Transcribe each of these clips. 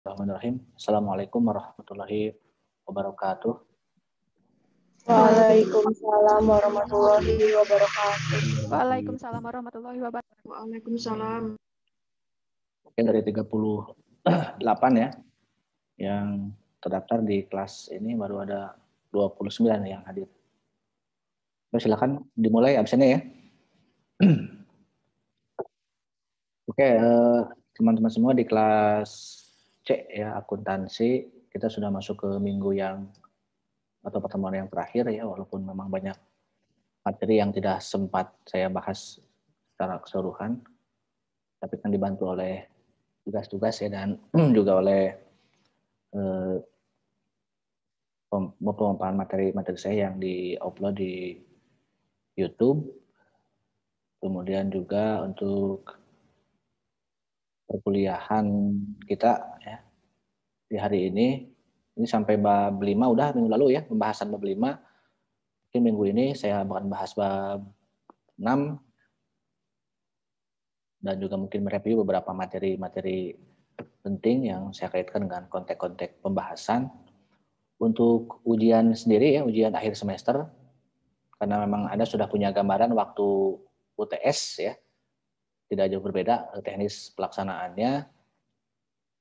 Bismillahirrahmanirrahim. Assalamualaikum warahmatullahi wabarakatuh. Waalaikumsalam warahmatullahi wabarakatuh. Waalaikumsalam warahmatullahi wabarakatuh. Waalaikumsalam. Oke, dari 38 ya yang terdaftar di kelas ini baru ada 29 yang hadir. Silakan dimulai absennya ya. Oke, teman-teman semua di kelas C ya, akuntansi, kita sudah masuk ke minggu yang atau pertemuan yang terakhir ya, walaupun memang banyak materi yang tidak sempat saya bahas secara keseluruhan, tapi kan dibantu oleh tugas-tugas ya dan juga oleh pemaparan materi saya yang di-upload di YouTube, kemudian juga untuk perkuliahan kita ya di hari ini sampai bab 5 udah minggu lalu ya, pembahasan bab 5. Mungkin minggu ini saya akan bahas bab 6 dan juga mungkin mereview beberapa materi-materi penting yang saya kaitkan dengan konteks-konteks pembahasan. Untuk ujian sendiri ya, ujian akhir semester, karena memang Anda sudah punya gambaran waktu UTS ya, tidak jauh berbeda teknis pelaksanaannya.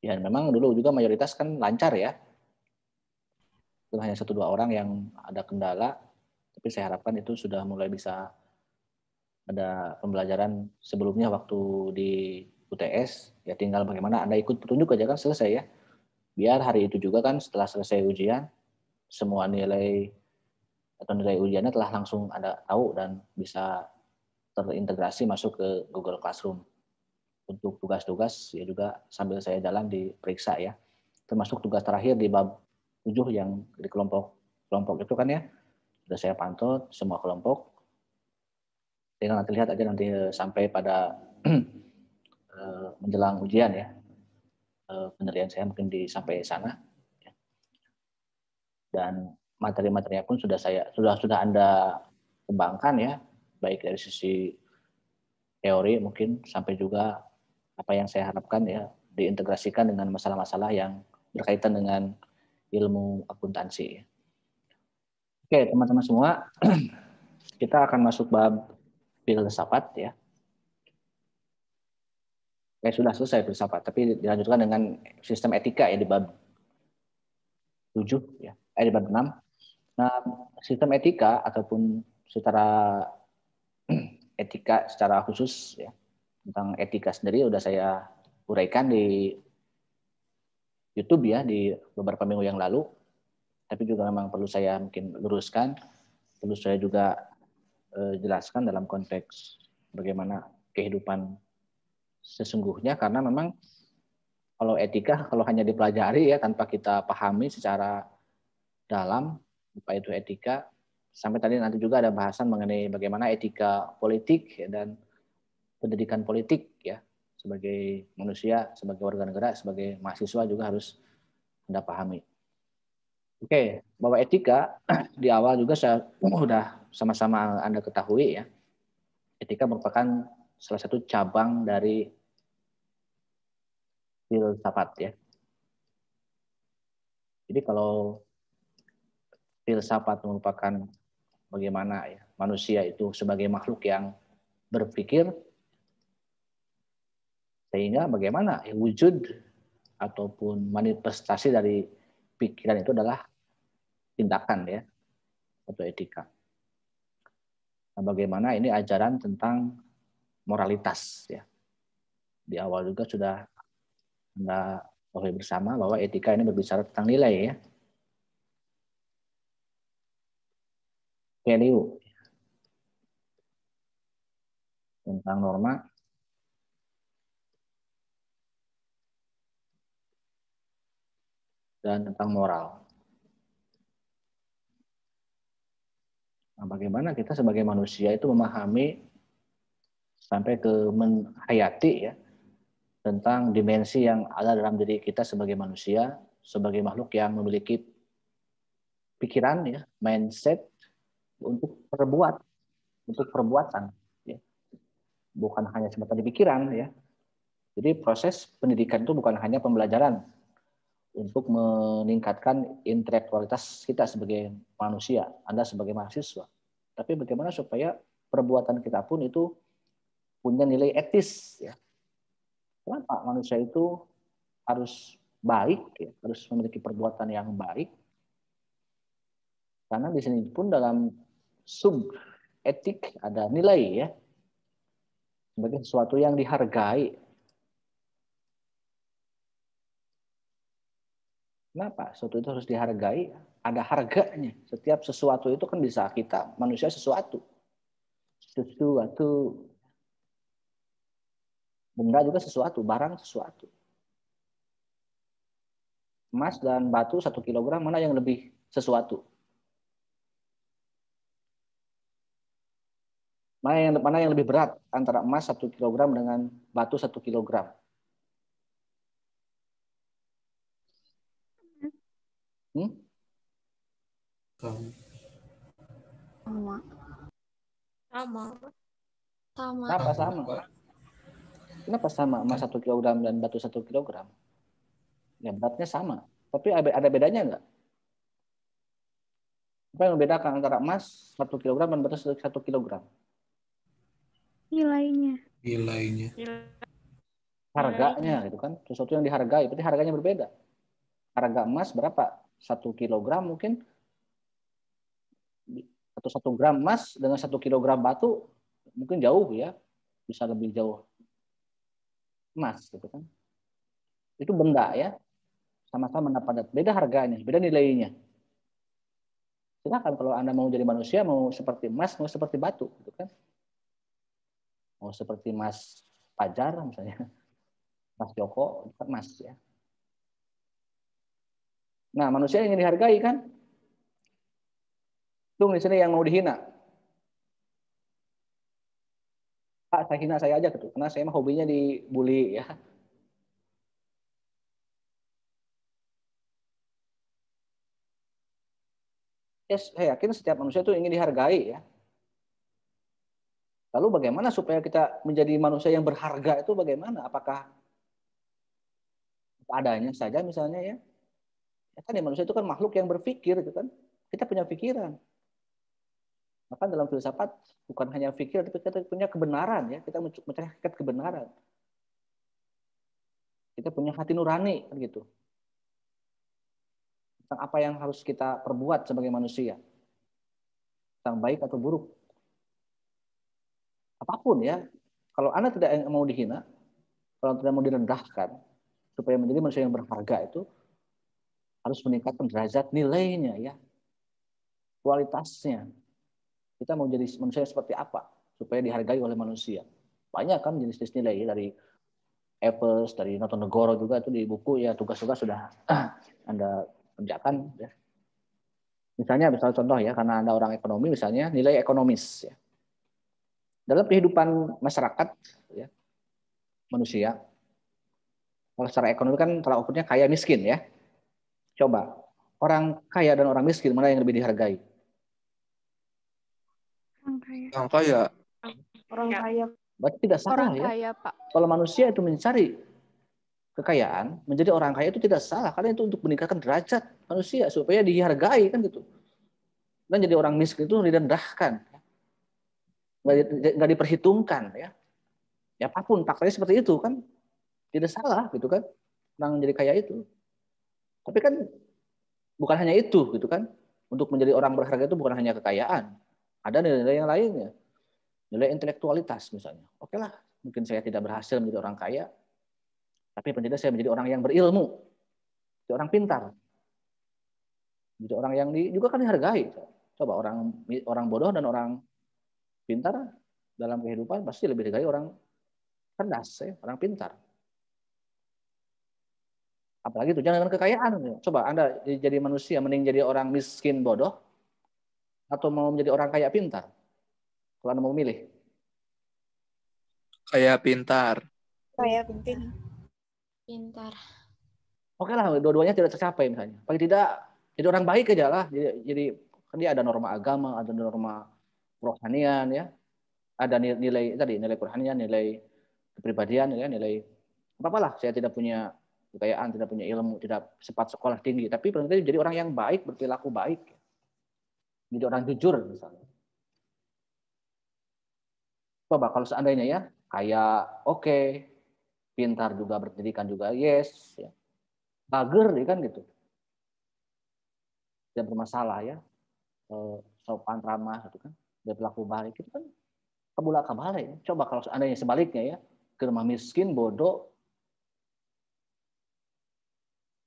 Ya memang dulu juga mayoritas kan lancar ya, itu hanya 1-2 orang yang ada kendala, tapi saya harapkan itu sudah mulai bisa ada pembelajaran sebelumnya waktu di UTS, ya tinggal bagaimana Anda ikut petunjuk aja kan selesai ya. Biar hari itu juga kan setelah selesai ujian, semua nilai atau nilai ujiannya telah langsung Anda tahu dan bisa terintegrasi masuk ke Google Classroom. Untuk tugas-tugas ya juga sambil saya jalan diperiksa ya. Termasuk tugas terakhir di bab 7 yang di kelompok itu kan ya. Sudah saya pantau semua kelompok. Tinggal nanti lihat aja nanti sampai pada menjelang ujian ya. Penilaian saya mungkin sampai sana. Dan materi-materinya pun sudah Anda kembangkan ya, baik dari sisi teori mungkin sampai juga apa yang saya harapkan ya diintegrasikan dengan masalah-masalah yang berkaitan dengan ilmu akuntansi. Oke, teman-teman semua, kita akan masuk bab filsafat ya. Sudah selesai filsafat, tapi dilanjutkan dengan sistem etika ya di bab 7 ya, di bab 6. Nah, sistem etika ataupun secara etika secara khusus ya, tentang etika sendiri udah saya uraikan di YouTube ya di beberapa minggu yang lalu. Tapi juga memang perlu saya mungkin luruskan, perlu saya juga jelaskan dalam konteks bagaimana kehidupan sesungguhnya, karena memang kalau etika kalau hanya dipelajari ya tanpa kita pahami secara dalam apa itu etika, sampai tadi nanti juga ada bahasan mengenai bagaimana etika politik ya, dan pendidikan politik ya, sebagai manusia, sebagai warga negara, sebagai mahasiswa juga harus Anda pahami. Oke, bahwa etika di awal juga saya sudah sama-sama Anda ketahui ya. Etika merupakan salah satu cabang dari filsafat ya. Jadi kalau filsafat merupakan bagaimana ya manusia itu sebagai makhluk yang berpikir, sehingga bagaimana ya, wujud ataupun manifestasi dari pikiran itu adalah tindakan ya, atau etika. Nah, bagaimana ini ajaran tentang moralitas ya. Di awal juga sudah Anda ketahui bersama bahwa etika ini berbicara tentang nilai ya. Value. Tentang norma. Dan tentang moral. Nah, bagaimana kita sebagai manusia itu memahami sampai ke menghayati ya tentang dimensi yang ada dalam diri kita sebagai manusia, sebagai makhluk yang memiliki pikiran ya, mindset untuk berbuat, untuk perbuatan ya. Bukan hanya sebatas di pikiran ya. Jadi proses pendidikan itu bukan hanya pembelajaran untuk meningkatkan intelektualitas kita sebagai manusia, Anda sebagai mahasiswa. Tapi bagaimana supaya perbuatan kita pun itu punya nilai etis, ya. Kenapa manusia itu harus baik, ya, harus memiliki perbuatan yang baik? Karena di sini pun dalam sub etik ada nilai, ya, sebagai sesuatu yang dihargai. Kenapa sesuatu itu harus dihargai? Ada harganya. Setiap sesuatu itu kan bisa kita manusia sesuatu. Benda juga sesuatu, barang sesuatu. Emas dan batu 1 kilogram, mana yang lebih sesuatu? Mana yang lebih berat antara emas 1 kilogram dengan batu 1 kilogram? Sama. Kenapa sama? Kenapa sama emas 1 kilogram dan batu 1 kilogram? Ya, beratnya sama. Tapi ada bedanya nggak? Apa yang membedakan antara emas 1 kilogram dan batu 1 kilogram? Nilainya. Harganya, gitu kan? Sesuatu yang dihargai, berarti harganya berbeda. Harga emas berapa? 1 kilogram mungkin, atau 1 gram emas dengan 1 kilogram batu mungkin jauh, ya, bisa lebih jauh emas, gitu kan? Itu benda, ya, sama-sama mendapat beda harganya, beda nilainya. Silakan kalau Anda mau jadi manusia, mau seperti emas, mau seperti batu, gitu kan? Mau seperti Mas Fajar misalnya, Mas Joko, kan Mas, ya. Nah, manusia ingin dihargai kan? Tung di sini yang mau dihina. Pak, saya hina saya aja gitu, karena saya mah hobinya dibully, ya. Yes, saya yakin setiap manusia itu ingin dihargai, ya. Lalu bagaimana supaya kita menjadi manusia yang berharga itu bagaimana? Apakah adanya saja misalnya, ya? Ya kan, ya, manusia itu kan makhluk yang berpikir, gitu kan? Kita punya pikiran. Maka dalam filsafat bukan hanya pikir, tapi kita punya kebenaran, ya. Kita mencari hakikat kebenaran. Kita punya hati nurani, kan gitu. Tentang apa yang harus kita perbuat sebagai manusia. Tentang baik atau buruk. Apapun, ya. Kalau Anda tidak mau dihina, kalau tidak mau direndahkan, supaya menjadi manusia yang berharga itu harus meningkatkan derajat nilainya, ya. Kualitasnya. Kita mau jadi manusia seperti apa supaya dihargai oleh manusia. Banyak kan jenis-jenis nilai, ya, dari Evers, dari Notonegoro juga itu di buku, ya, tugas-tugas sudah Anda kerjakan, ya. Misalnya contoh, ya, karena Anda orang ekonomi, misalnya nilai ekonomis, ya. Dalam kehidupan masyarakat, ya, manusia, kalau secara ekonomi kan tolak ukurnya kaya miskin, ya. Coba orang kaya dan orang miskin mana yang lebih dihargai? Orang kaya. Orang kaya. Berarti tidak salah, Orang ya. kaya, Pak. Kalau manusia itu mencari kekayaan, menjadi orang kaya itu tidak salah, karena itu untuk meningkatkan derajat manusia supaya dihargai, kan gitu. Dan jadi orang miskin itu direndahkan, nggak diperhitungkan, ya. Ya, apapun faktanya seperti itu kan tidak salah, gitu kan, orang jadi kaya itu. Tapi kan bukan hanya itu, gitu kan. Untuk menjadi orang berharga itu bukan hanya kekayaan, ada nilai-nilai yang lainnya, nilai intelektualitas misalnya. Oke lah, mungkin saya tidak berhasil menjadi orang kaya, tapi paling tidak saya menjadi orang yang berilmu, menjadi orang pintar, menjadi orang yang juga kan dihargai. Coba orang bodoh dan orang pintar dalam kehidupan pasti lebih dihargai orang cerdas, ya, orang pintar. Apalagi itu jangan dengan kekayaan. Coba Anda jadi manusia mending jadi orang miskin bodoh atau mau menjadi orang kaya pintar? Kalau Anda mau milih. Kaya pintar. Kaya pintar. Oke lah, dua-duanya tidak tercapai misalnya. Paling tidak jadi orang baik aja lah. Jadi kan dia ada norma agama, ada norma kerohanian, ya. Ada nilai tadi, nilai kerohanian, nilai kepribadian, ya, nilai apa-apalah. Saya tidak punya kekayaan, tidak punya ilmu, tidak sempat sekolah tinggi, tapi paling tidak jadi orang yang baik, berperilaku baik, jadi orang jujur misalnya. Coba kalau seandainya ya kayak oke, pintar juga, berpendidikan juga, yes, ya. Bager ya kan gitu, tidak bermasalah ya, sopan ramah gitu kan, berperilaku baik itu kan kabulak-kabalik. Coba kalau seandainya sebaliknya ya, ke rumah miskin, bodoh,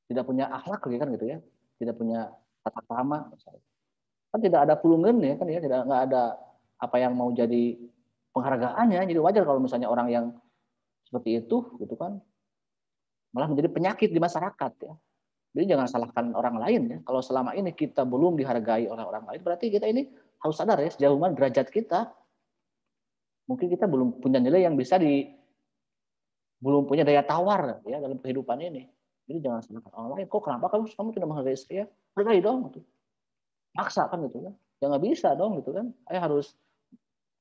tidak punya akhlak kan gitu ya, tidak punya tata krama, kan tidak ada pulungan ya kan ya, nggak ada apa yang mau jadi penghargaannya. Jadi wajar kalau misalnya orang yang seperti itu gitu kan malah menjadi penyakit di masyarakat ya. Jadi jangan salahkan orang lain ya. Kalau selama ini kita belum dihargai oleh orang lain, berarti kita ini harus sadar ya sejauh mana derajat kita. Mungkin kita belum punya nilai yang bisa belum punya daya tawar ya dalam kehidupan ini. Jadi jangan salahkan orang lain. Kok kenapa kamu tidak menghargai istri ya? Hargai dong. Gitu. Maksa kan gitu kan. Ya nggak bisa dong gitu kan.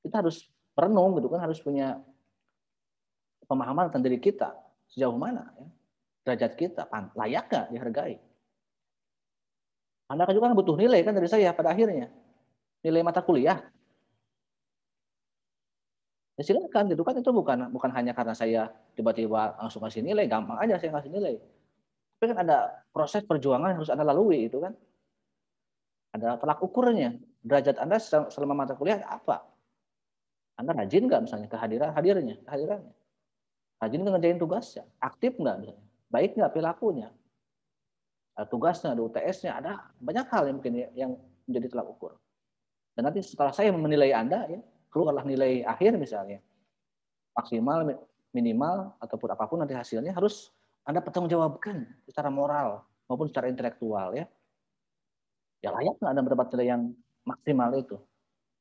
Kita harus merenung gitu kan, harus punya pemahaman tentang diri kita sejauh mana ya, derajat kita layak nggak dihargai. Anda kan juga butuh nilai kan dari saya pada akhirnya, nilai mata kuliah. Ya silakan gitu kan, itu bukan hanya karena saya tiba-tiba langsung kasih nilai, gampang aja saya kasih nilai. Tapi kan ada proses perjuangan yang harus Anda lalui itu kan. Ada tolak ukurnya. Derajat Anda selama mata kuliah apa? Anda rajin nggak misalnya kehadirannya? Rajin nggak ngerjain tugasnya? Aktif nggak misalnya? Baik nggak perilakunya? Ada tugasnya, ada UTS-nya, ada banyak hal yang mungkin yang menjadi tolak ukur. Dan nanti setelah saya menilai Anda, ya, keluarlah nilai akhir misalnya, maksimal, minimal, ataupun apapun nanti hasilnya harus Anda pertanggungjawabkan secara moral maupun secara intelektual ya. Ya layak nggak Anda mendapat nilai yang maksimal itu?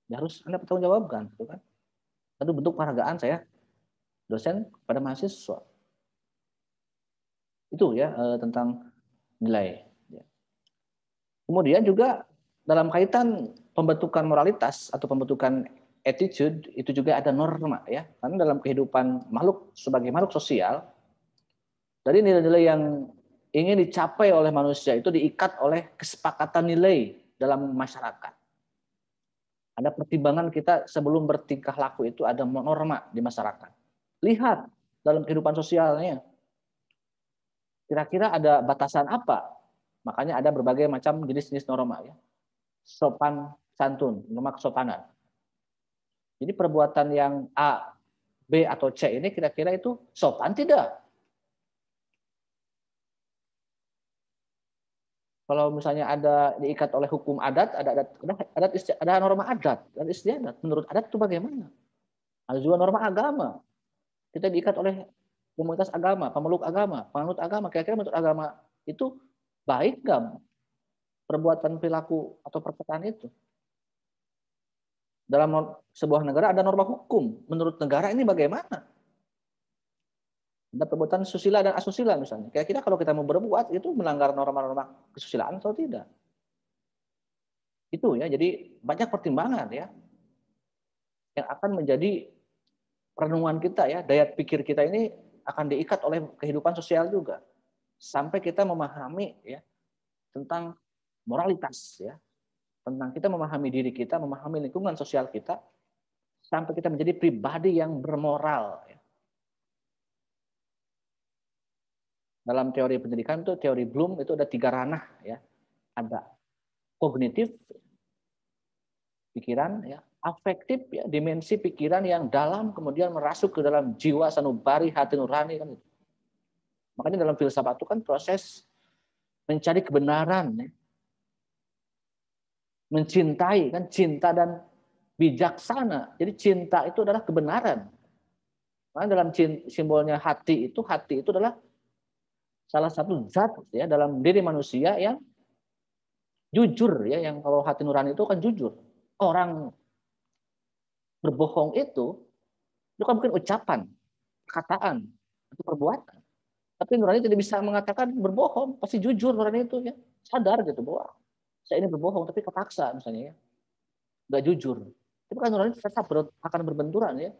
Ya harus Anda pertanggungjawabkan, gitu kan? Itu bentuk penghargaan saya dosen pada mahasiswa. Itu ya tentang nilai. Kemudian juga dalam kaitan pembentukan moralitas atau pembentukan attitude itu juga ada norma ya. Karena dalam kehidupan makhluk sebagai makhluk sosial, dari nilai-nilai yang ingin dicapai oleh manusia itu diikat oleh kesepakatan nilai dalam masyarakat. Ada pertimbangan kita sebelum bertingkah laku itu ada norma di masyarakat. Lihat dalam kehidupan sosialnya, kira-kira ada batasan apa? Makanya ada berbagai macam jenis-jenis norma ya. Sopan santun, norma kesopanan. Jadi perbuatan yang A, B atau C ini kira-kira itu sopan tidak? Kalau misalnya ada diikat oleh hukum adat, ada norma adat dan istiadat. Menurut adat itu bagaimana? Ada juga norma agama. Kita diikat oleh komunitas agama, pemeluk agama, penganut agama. Kira-kira menurut agama itu baik nggak perbuatan perilaku atau perkataan itu? Dalam sebuah negara ada norma hukum. Menurut negara ini bagaimana? Ada perbuatan susila dan asusila misalnya. Kira-kira kalau kita mau berbuat itu melanggar norma-norma kesusilaan atau tidak? Itu ya. Jadi banyak pertimbangan ya yang akan menjadi perenungan kita ya. Daya pikir kita ini akan diikat oleh kehidupan sosial juga. Sampai kita memahami ya tentang moralitas ya. Tentang kita memahami diri kita, memahami lingkungan sosial kita sampai kita menjadi pribadi yang bermoral ya. Dalam teori pendidikan itu teori Bloom itu ada 3 ranah ya. Ada kognitif pikiran ya, afektif ya, dimensi pikiran yang dalam kemudian merasuk ke dalam jiwa sanubari hati nurani kan itu. Makanya dalam filsafat itu kan proses mencari kebenaran ya. Mencintai kan cinta dan bijaksana. Jadi cinta itu adalah kebenaran. Karena dalam simbolnya hati itu adalah salah satu zat ya dalam diri manusia yang jujur ya, yang kalau hati nurani itu kan jujur. Orang berbohong itu kan mungkin ucapan, perkataan, atau perbuatan. Tapi nurani tidak bisa mengatakan berbohong, pasti jujur nurani itu ya, sadar gitu bahwa saya ini berbohong tapi kepaksa misalnya ya, nggak jujur. Tapi kan nurani tetap akan berbenturan ya.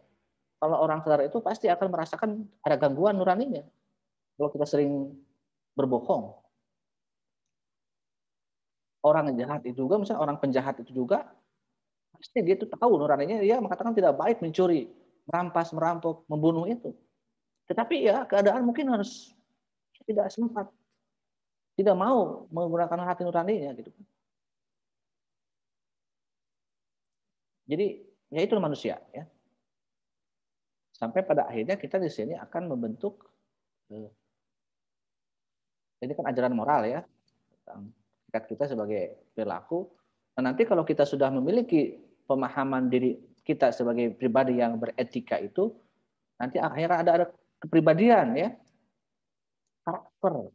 Kalau orang sadar itu pasti akan merasakan ada gangguan nuraninya. Kalau kita sering berbohong. Orang jahat itu juga, misalnya orang penjahat itu juga, pasti dia itu tahu nuraninya, dia mengatakan tidak baik mencuri, merampas, merampok, membunuh itu. Tetapi ya keadaan mungkin harus tidak sempat, tidak mau menggunakan hati nuraninya gitu. Jadi ya itu manusia ya. Sampai pada akhirnya kita di sini akan membentuk, ini kan ajaran moral ya, tentang sikap kita sebagai perilaku. Nah, nanti kalau kita sudah memiliki pemahaman diri kita sebagai pribadi yang beretika itu, nanti akhirnya ada kepribadian ya, karakter.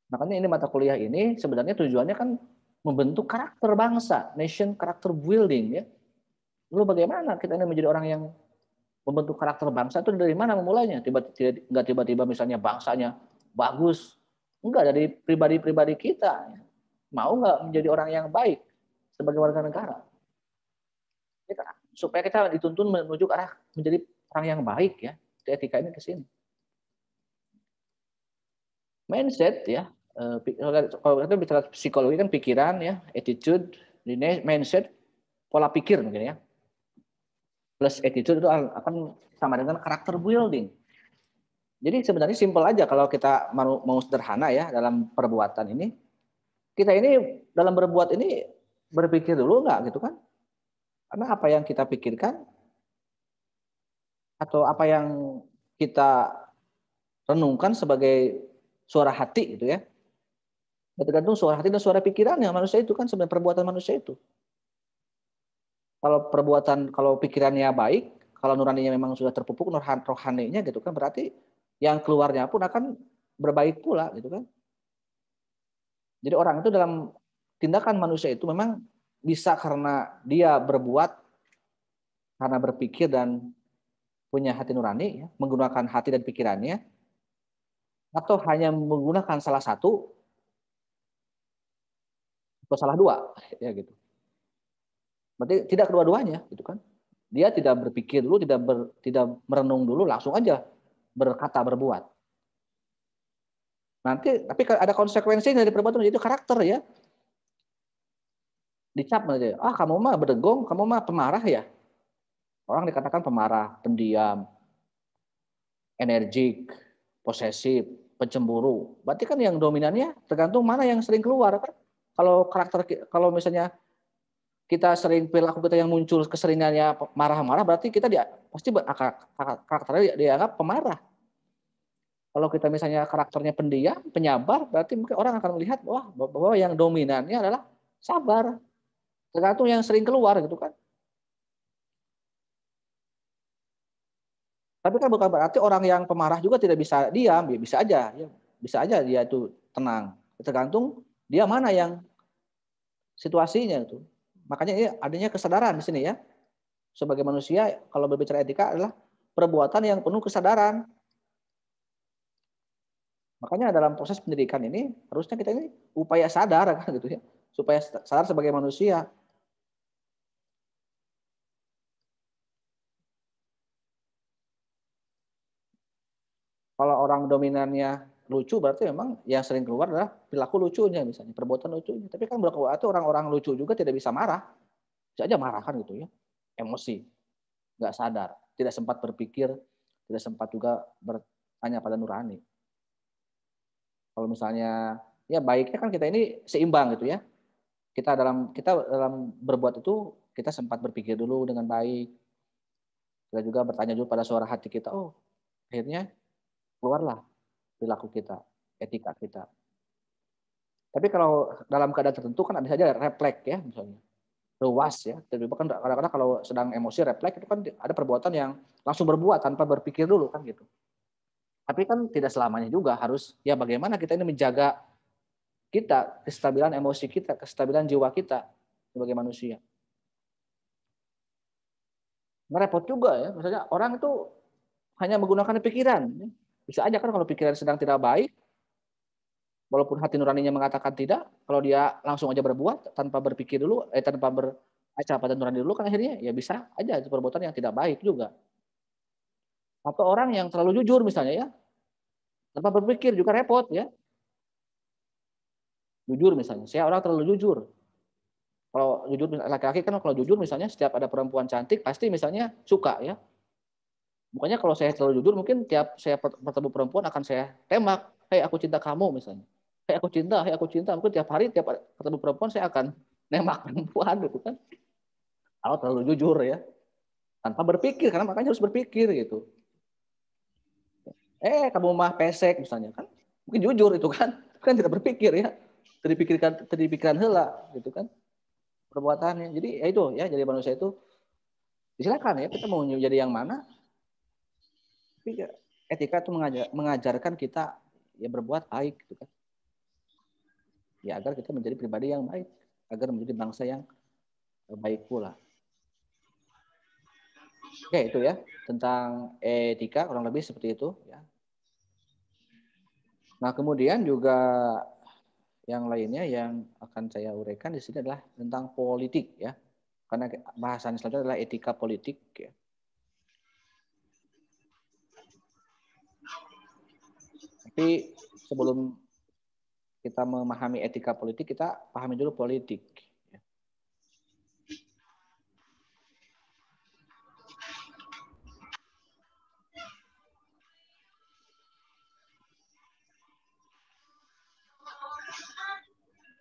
Makanya ini mata kuliah ini sebenarnya tujuannya kan membentuk karakter bangsa, nation character building ya. Lalu bagaimana kita ini menjadi orang yang membentuk karakter bangsa itu dari mana memulainya? Nggak tiba-tiba misalnya bangsanya bagus, enggak, dari pribadi-pribadi kita. Mau nggak menjadi orang yang baik sebagai warga negara? Supaya kita dituntun menuju ke arah menjadi orang yang baik ya. Etika ini ke sini. Mindset ya. Kalau kita bicara psikologi kan pikiran ya, attitude, mindset, pola pikir mungkin ya. Plus attitude itu akan sama dengan karakter building. Jadi sebenarnya simpel aja kalau kita mau sederhana ya dalam perbuatan ini. Kita ini dalam berbuat ini berpikir dulu nggak gitu kan? Karena apa yang kita pikirkan atau apa yang kita renungkan sebagai suara hati gitu ya. Tergantung suara hati dan suara pikirannya manusia itu kan sebenarnya perbuatan manusia itu. Kalau pikirannya baik, kalau nuraninya memang sudah terpupuk rohaninya gitu kan, berarti yang keluarnya pun akan berbaik pula gitu kan. Jadi orang itu dalam tindakan manusia itu memang bisa karena dia berbuat, karena berpikir dan punya hati nurani, ya, menggunakan hati dan pikirannya, atau hanya menggunakan salah satu atau salah dua, ya gitu. Berarti tidak kedua-duanya, gitu kan? Dia tidak berpikir dulu, tidak merenung dulu, langsung aja berkata berbuat. Nanti tapi ada konsekuensinya dari perbuatan itu, karakter ya. Dicap aja, kamu mah berdegong, kamu mah pemarah ya. Orang dikatakan pemarah, pendiam, energik, posesif, pencemburu. Berarti kan yang dominannya tergantung mana yang sering keluar kan. Kalau misalnya kita sering perilaku kita yang muncul keseringannya marah-marah, berarti kita pasti karakternya dianggap pemarah. Kalau kita misalnya karakternya pendiam, penyabar, berarti mungkin orang akan melihat bahwa yang dominannya adalah sabar. Tergantung yang sering keluar gitu kan. Tapi kan bukan berarti orang yang pemarah juga tidak bisa diam, ya bisa aja dia itu tenang. Tergantung dia mana yang situasinya itu. Makanya ini adanya kesadaran di sini ya. Sebagai manusia kalau berbicara etika adalah perbuatan yang penuh kesadaran. Makanya dalam proses pendidikan ini harusnya kita ini upaya sadar kan gitu ya. Supaya sadar sebagai manusia. Kalau orang dominannya lucu berarti memang yang sering keluar adalah perilaku lucunya misalnya, perbuatan lucunya. Tapi kan berarti orang-orang lucu juga tidak bisa marah. Bisa aja marah kan gitu ya. Emosi. Nggak sadar, tidak sempat berpikir, tidak sempat juga bertanya pada nurani. Kalau misalnya ya baiknya kan kita ini seimbang gitu ya. Kita dalam berbuat itu kita sempat berpikir dulu dengan baik. Kita juga bertanya dulu pada suara hati kita. Oh, akhirnya keluarlah perilaku kita, etika kita. Tapi kalau dalam keadaan tertentu kan ada saja refleks ya misalnya. Luas ya. Tapi kan kadang-kadang kalau sedang emosi refleks itu kan ada perbuatan yang langsung berbuat tanpa berpikir dulu kan gitu. Tapi kan tidak selamanya juga harus ya bagaimana kita ini menjaga kita, kestabilan emosi kita, kestabilan jiwa kita sebagai manusia. Repot juga ya, misalnya orang itu hanya menggunakan pikiran. Bisa aja kan kalau pikiran sedang tidak baik, walaupun hati nuraninya mengatakan tidak, kalau dia langsung aja berbuat tanpa berpikir dulu, tanpa berkaca pada nurani dulu kan akhirnya ya bisa aja itu perbuatan yang tidak baik juga. Atau orang yang terlalu jujur misalnya ya, Tanpa berpikir juga repot ya. Jujur misalnya, saya orang terlalu jujur. Kalau jujur laki-laki kan kalau jujur misalnya setiap ada perempuan cantik pasti misalnya suka ya. Makanya kalau saya terlalu jujur mungkin tiap saya bertemu perempuan akan saya tembak. Hei aku cinta kamu misalnya. Hei aku cinta, hei aku cinta. Mungkin tiap hari tiap ketemu perempuan saya akan nembak perempuan gitu kan. Kalau terlalu jujur ya. Tanpa berpikir karena makanya harus berpikir gitu. Kamu mah pesek misalnya kan. Mungkin jujur itu kan. Kan tidak berpikir ya. Terpikirkan heula gitu kan. Perbuatannya. Jadi ya itu ya jadi manusia itu silakan ya kita mau jadi yang mana. Tapi etika itu mengajarkan kita ya berbuat baik gitu kan. Ya agar kita menjadi pribadi yang baik, agar menjadi bangsa yang baik pula. Oke, itu ya tentang etika kurang lebih seperti itu ya. Nah, kemudian juga yang lainnya yang akan saya uraikan di sini adalah tentang politik ya. Karena bahasan selanjutnya adalah etika politik ya. Tapi sebelum kita memahami etika politik, kita pahami dulu politik.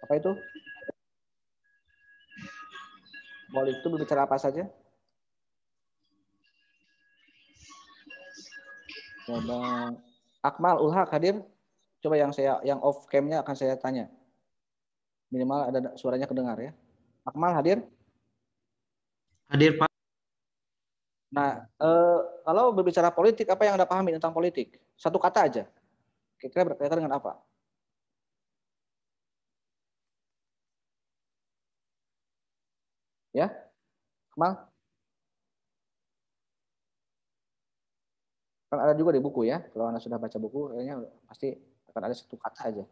Apa itu? Politik itu berbicara apa saja? Coba Akmal, Ulhak hadir. Coba yang off cam-nya akan saya tanya. Minimal ada suaranya kedengar ya. Akmal hadir? Hadir, Pak. Nah, kalau berbicara politik, apa yang Anda pahami tentang politik? Satu kata aja. Kira-kira berkaitan dengan apa? Ya, Akmal? Kan ada juga di buku ya. Kalau Anda sudah baca buku, kayaknya pasti akan ada satu kata aja.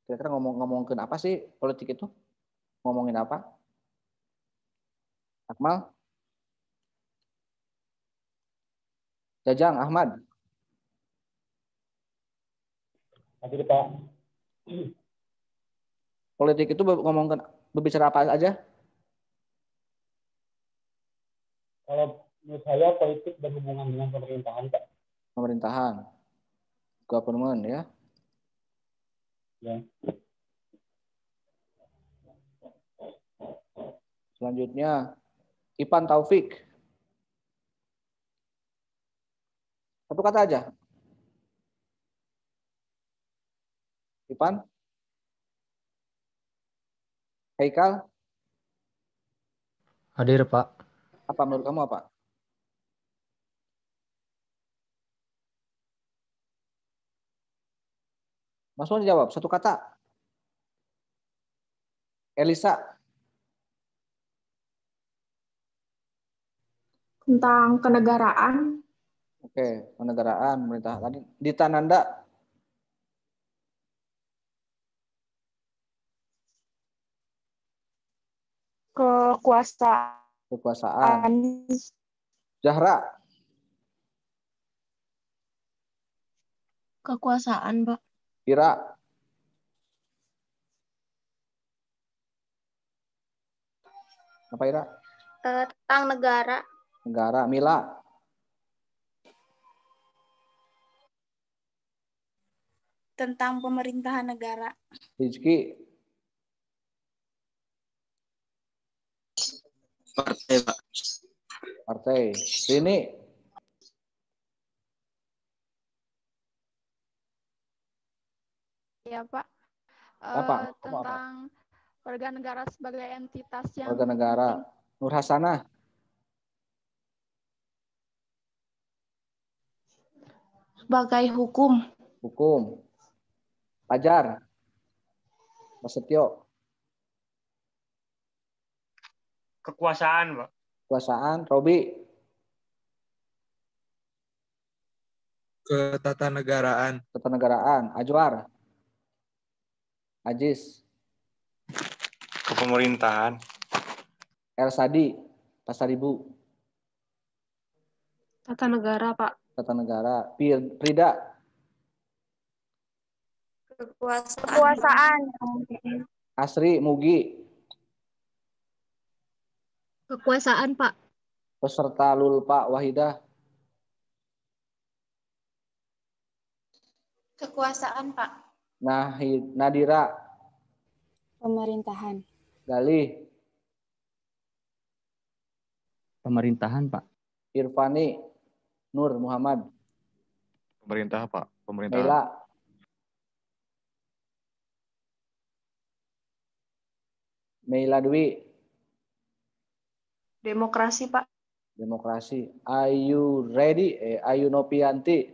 Kira-kira ngomongin apa sih politik itu? Ngomongin apa? Akmal? Jajang, Ahmad? Hadir, Pak. Politik itu berbicara apa aja? Kalau menurut saya politik berhubungan dengan pemerintahan, Pak. Pemerintahan. Government ya. Ya. Selanjutnya, Ipan Taufik. Satu kata aja. Ipan? Haikal? Hadir, Pak. Apa menurut kamu apa? Langsung dijawab, satu kata. Elisa? Tentang kenegaraan. Oke, kenegaraan, pemerintah. Tadi Dita Nanda? Kekuasaan. Kekuasaan. Zahra? Kekuasaan, Pak. Ira? Apa Ira? Tentang negara. Negara. Mila? Tentang pemerintahan negara. Rizky? Partai, Pak. Partai. Rini? Ya, Pak. Apa? Tentang warga negara sebagai entitas yang Warga negara. penting. Nur Hasanah? Sebagai hukum. Hukum. Fajar? Prasetyo? Kekuasaan, Pak. Kekuasaan. Robi? Ketatanegaraan. Ketatanegaraan. Ajwar? Ajis? Kepemerintahan. Elsadi? Pasaribu? Tata negara, Pak. Tata negara. Prida? Kekuasaan. Asri, Mugi. Kekuasaan, Pak. Peserta Lulpa, Wahidah. Kekuasaan, Pak. Nadira, Pemerintahan. Galih, Pemerintahan, Pak. Irfani, Nur Muhammad, Pemerintah, Pak. Pemerintahan. Naila, Meila Dwi, Demokrasi, Pak. Demokrasi. Ayu ready? Ayu Nopianti,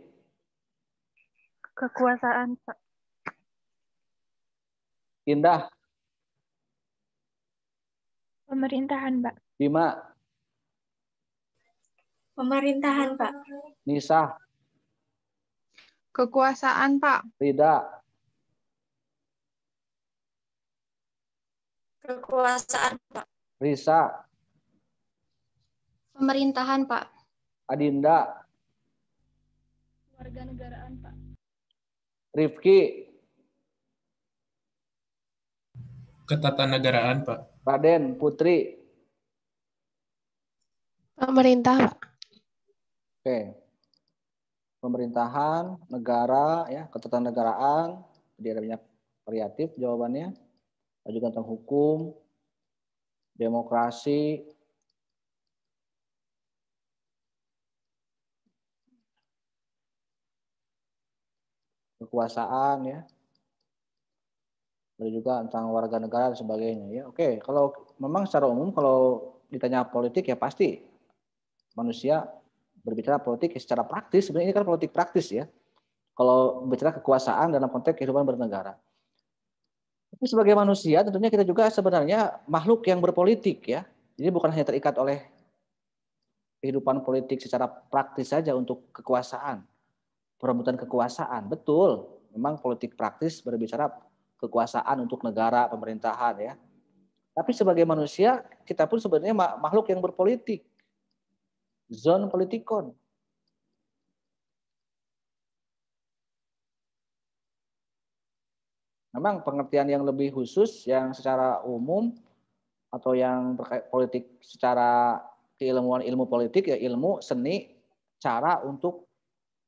Kekuasaan, Pak. Indah, Pemerintahan, Pak. Bima, Pemerintahan, Pak. Nisa, Kekuasaan, Pak. Rida, Kekuasaan, Pak. Risa, Pemerintahan, Pak. Adinda, Warga negaraan, Pak. Rifki, Ketatanegaraan, Pak. Raden, Putri. Pemerintah, Pak. Oke. Pemerintahan, negara, ya, ketatanegaraan, jadi ada banyak variatif jawabannya. Ada juga tentang hukum, demokrasi, kekuasaan, ya. Ada juga tentang warga negara dan sebagainya, ya. Oke, kalau memang secara umum kalau ditanya politik ya pasti manusia berbicara politik secara praktis. Sebenarnya ini kan politik praktis, ya. Kalau bicara kekuasaan dalam konteks kehidupan bernegara. Tapi sebagai manusia tentunya kita juga sebenarnya makhluk yang berpolitik, ya. Jadi bukan hanya terikat oleh kehidupan politik secara praktis saja untuk kekuasaan, perebutan kekuasaan. Betul, memang politik praktis berbicara kekuasaan untuk negara, pemerintahan, ya. Tapi sebagai manusia kita pun sebenarnya makhluk yang berpolitik. Zon politikon. Memang pengertian yang lebih khusus yang secara umum atau yang terkait politik secara keilmuan ilmu politik ya ilmu seni cara untuk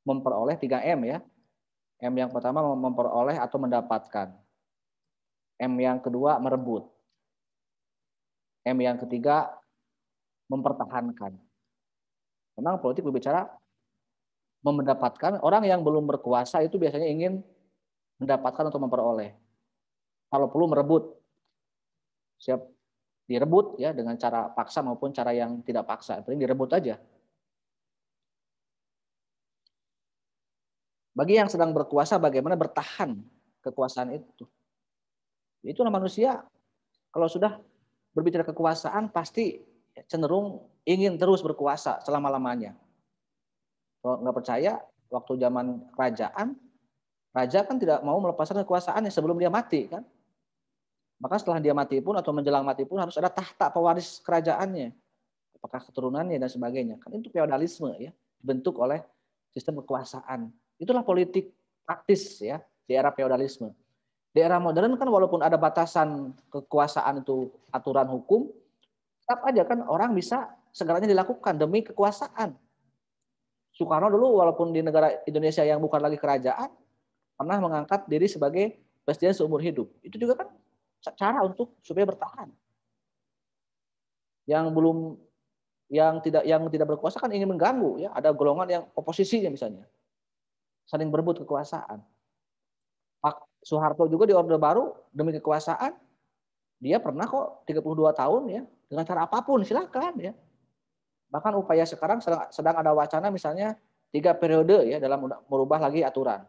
memperoleh 3M ya. M yang pertama memperoleh atau mendapatkan. M yang kedua merebut. M yang ketiga mempertahankan. Memang politik berbicara mendapatkan, orang yang belum berkuasa itu biasanya ingin mendapatkan atau memperoleh. Kalau perlu merebut. Siap direbut ya dengan cara paksa maupun cara yang tidak paksa. Paling direbut aja. Bagi yang sedang berkuasa bagaimana bertahan kekuasaan itu. Itulah manusia kalau sudah berbicara kekuasaan pasti cenderung ingin terus berkuasa selama-lamanya. Kalau nggak percaya, waktu zaman kerajaan, raja kan tidak mau melepaskan kekuasaannya sebelum dia mati kan. Maka setelah dia mati pun atau menjelang mati pun harus ada tahta pewaris kerajaannya. Apakah keturunannya dan sebagainya. Kan itu feodalisme ya, dibentuk oleh sistem kekuasaan. Itulah politik praktis ya di era feodalisme. Di era modern kan walaupun ada batasan kekuasaan itu aturan hukum, tetap aja kan orang bisa segalanya dilakukan demi kekuasaan. Soekarno dulu walaupun di negara Indonesia yang bukan lagi kerajaan, pernah mengangkat diri sebagai presiden seumur hidup. Itu juga kan cara untuk supaya bertahan. Yang tidak berkuasa kan ingin mengganggu ya, ada golongan yang oposisinya misalnya. Saling berebut kekuasaan. Pak Soeharto juga di Orde Baru demi kekuasaan, dia pernah kok 32 tahun ya, dengan cara apapun silakan ya. Bahkan upaya sekarang sedang ada wacana misalnya 3 periode ya dalam merubah lagi aturan.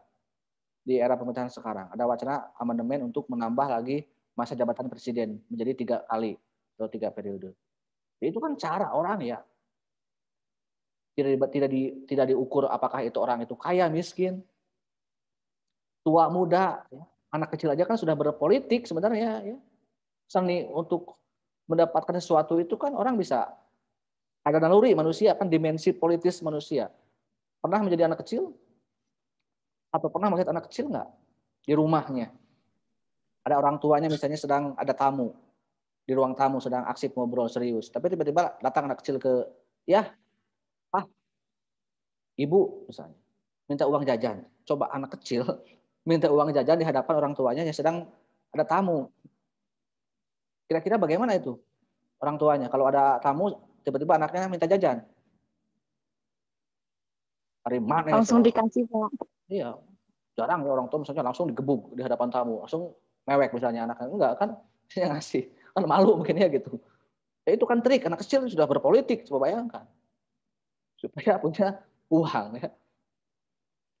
Di era pemerintahan sekarang ada wacana amandemen untuk menambah lagi masa jabatan presiden menjadi 3 kali atau 3 periode. Itu kan cara orang ya. Tidak diukur apakah itu orang itu kaya, miskin, tua, muda, ya. Anak kecil aja kan sudah berpolitik sebenarnya ya. Seni untuk mendapatkan sesuatu itu kan orang bisa ada naluri manusia kan dimensi politis manusia. Pernah menjadi anak kecil? Atau pernah melihat anak kecil enggak? di rumahnya. Ada orang tuanya misalnya sedang ada tamu, di ruang tamu sedang asik ngobrol serius. Tapi tiba-tiba datang anak kecil ke, ya, Pak, Ibu misalnya, minta uang jajan. Coba anak kecil minta uang jajan di hadapan orang tuanya yang sedang ada tamu. Kira-kira bagaimana itu orang tuanya? Kalau ada tamu, tiba-tiba anaknya minta jajan. Dari mana? Langsung dikasih, Pak. Iya, jarang ya orang tua misalnya langsung digebuk di hadapan tamu, langsung mewek misalnya anaknya. Enggak kan, dia ngasih. Kan malu mungkin ya gitu. Ya itu kan trik, anak kecil sudah berpolitik, coba bayangkan. Supaya punya uang ya.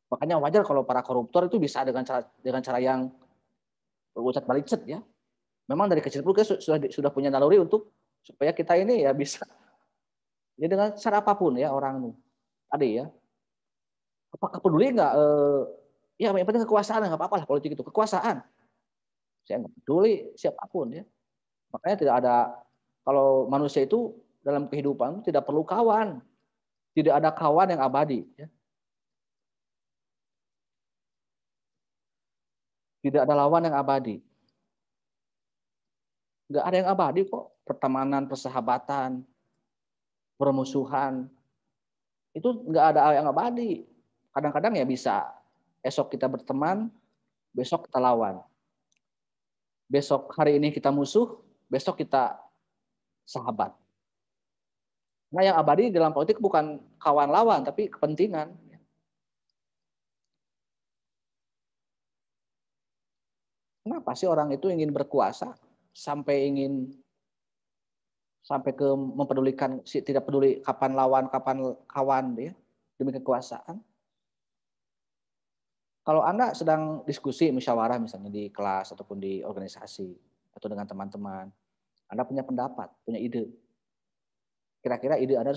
Makanya wajar kalau para koruptor itu bisa dengan cara yang berucat balicet ya. Memang dari kecil pun kita sudah punya naluri untuk supaya kita ini ya bisa ya dengan cara apapun ya orang tadi ya. Apakah peduli nggak? Ya yang penting kekuasaan, nggak apa-apa lah politik itu kekuasaan. Saya nggak peduli siapapun ya. Makanya tidak ada, kalau manusia itu dalam kehidupan tidak perlu kawan, tidak ada kawan yang abadi. Ya. Tidak ada lawan yang abadi. Nggak ada yang abadi kok. Pertemanan, persahabatan, permusuhan, itu nggak ada yang abadi. Kadang-kadang ya bisa, esok kita berteman, besok kita lawan. Besok hari ini kita musuh, besok kita sahabat. Nah yang abadi dalam politik bukan kawan lawan, tapi kepentingan. Kenapa sih orang itu ingin berkuasa sampai ke mempedulikan, tidak peduli kapan lawan, kapan kawan ya, demi kekuasaan. Kalau Anda sedang diskusi musyawarah misalnya di kelas ataupun di organisasi atau dengan teman-teman, Anda punya pendapat, punya ide. Kira-kira ide Anda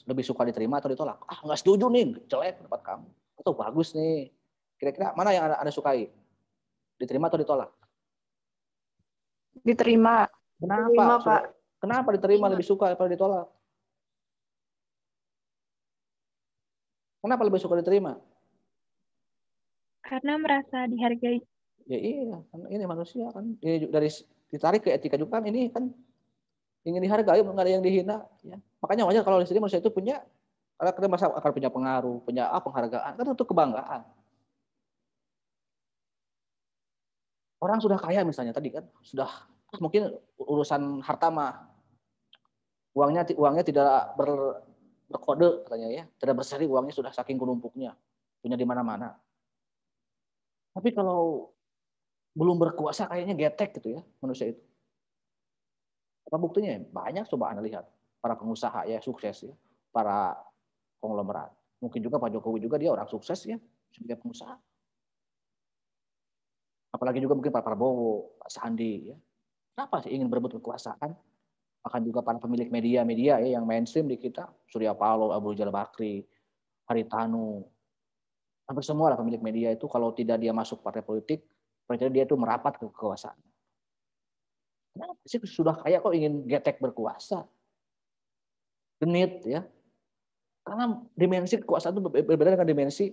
lebih suka diterima atau ditolak? Ah, nggak setuju nih, jelek pendapat kamu. Atau bagus nih. Kira-kira mana yang Anda sukai? Diterima atau ditolak? Diterima. Kenapa? Diterima, Pak. Kenapa diterima lebih suka daripada ditolak? Kenapa lebih suka diterima? Karena merasa dihargai. Ya iya, ini manusia kan. Ini dari ditarik ke etika juga kan, ini kan ingin dihargai, nggak ada yang dihina. Ya. Makanya wajar kalau di sini manusia itu punya, karena kita merasa akan punya pengaruh, punya penghargaan, kan itu kebanggaan. Orang sudah kaya misalnya tadi kan, sudah mungkin urusan harta mah uangnya tidak berkode katanya ya, tidak berseri, uangnya sudah saking penumpuknya, punya di mana-mana. Tapi kalau belum berkuasa kayaknya getek gitu ya manusia itu. Apa buktinya? Banyak coba Anda lihat para pengusaha ya sukses ya, para konglomerat. Mungkin juga Pak Jokowi juga dia orang sukses ya sebagai pengusaha. Apalagi juga mungkin Pak Prabowo, Pak Sandi ya. Kenapa sih ingin berebut kekuasaan? Bahkan juga para pemilik media-media ya yang mainstream di kita, Surya Paloh, Abu Rizal Bakri, Haritanu, hampir semua lah pemilik media itu kalau tidak dia masuk partai politik, berarti dia itu merapat ke kekuasaan. Kenapa sih sudah kaya kok ingin getek berkuasa? Genit ya. Karena dimensi kekuasaan itu berbeda dengan dimensi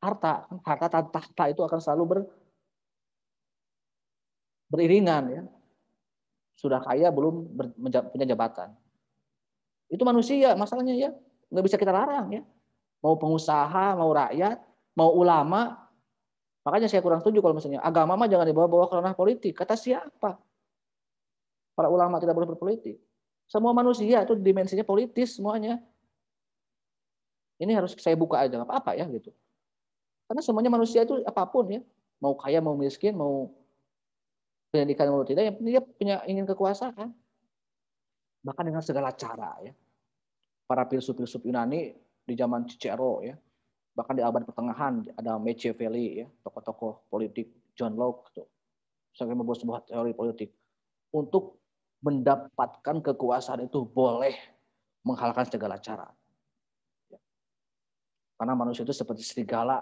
harta. Harta tahta itu akan selalu beriringan ya. Sudah kaya belum punya jabatan. Itu manusia masalahnya ya. Nggak bisa kita larang ya. Mau pengusaha, mau rakyat, mau ulama. Makanya saya kurang setuju kalau misalnya agama mah jangan dibawa-bawa ke ranah politik. Kata siapa? Para ulama tidak boleh berpolitik. Semua manusia itu dimensinya politis semuanya. Ini harus saya buka aja, nggak apa-apa ya gitu. Karena semuanya manusia itu apapun ya. Mau kaya, mau miskin, mau pendidikan, mau tidak, yang penting dia punya ingin kekuasaan. Bahkan dengan segala cara ya. Para filsuf-filsuf Yunani di zaman Cicero ya, bahkan di abad pertengahan ada Machiavelli ya, tokoh-tokoh politik, John Locke tuh, saya membuat sebuah teori politik untuk mendapatkan kekuasaan itu boleh menghalalkan segala cara. Karena manusia itu seperti serigala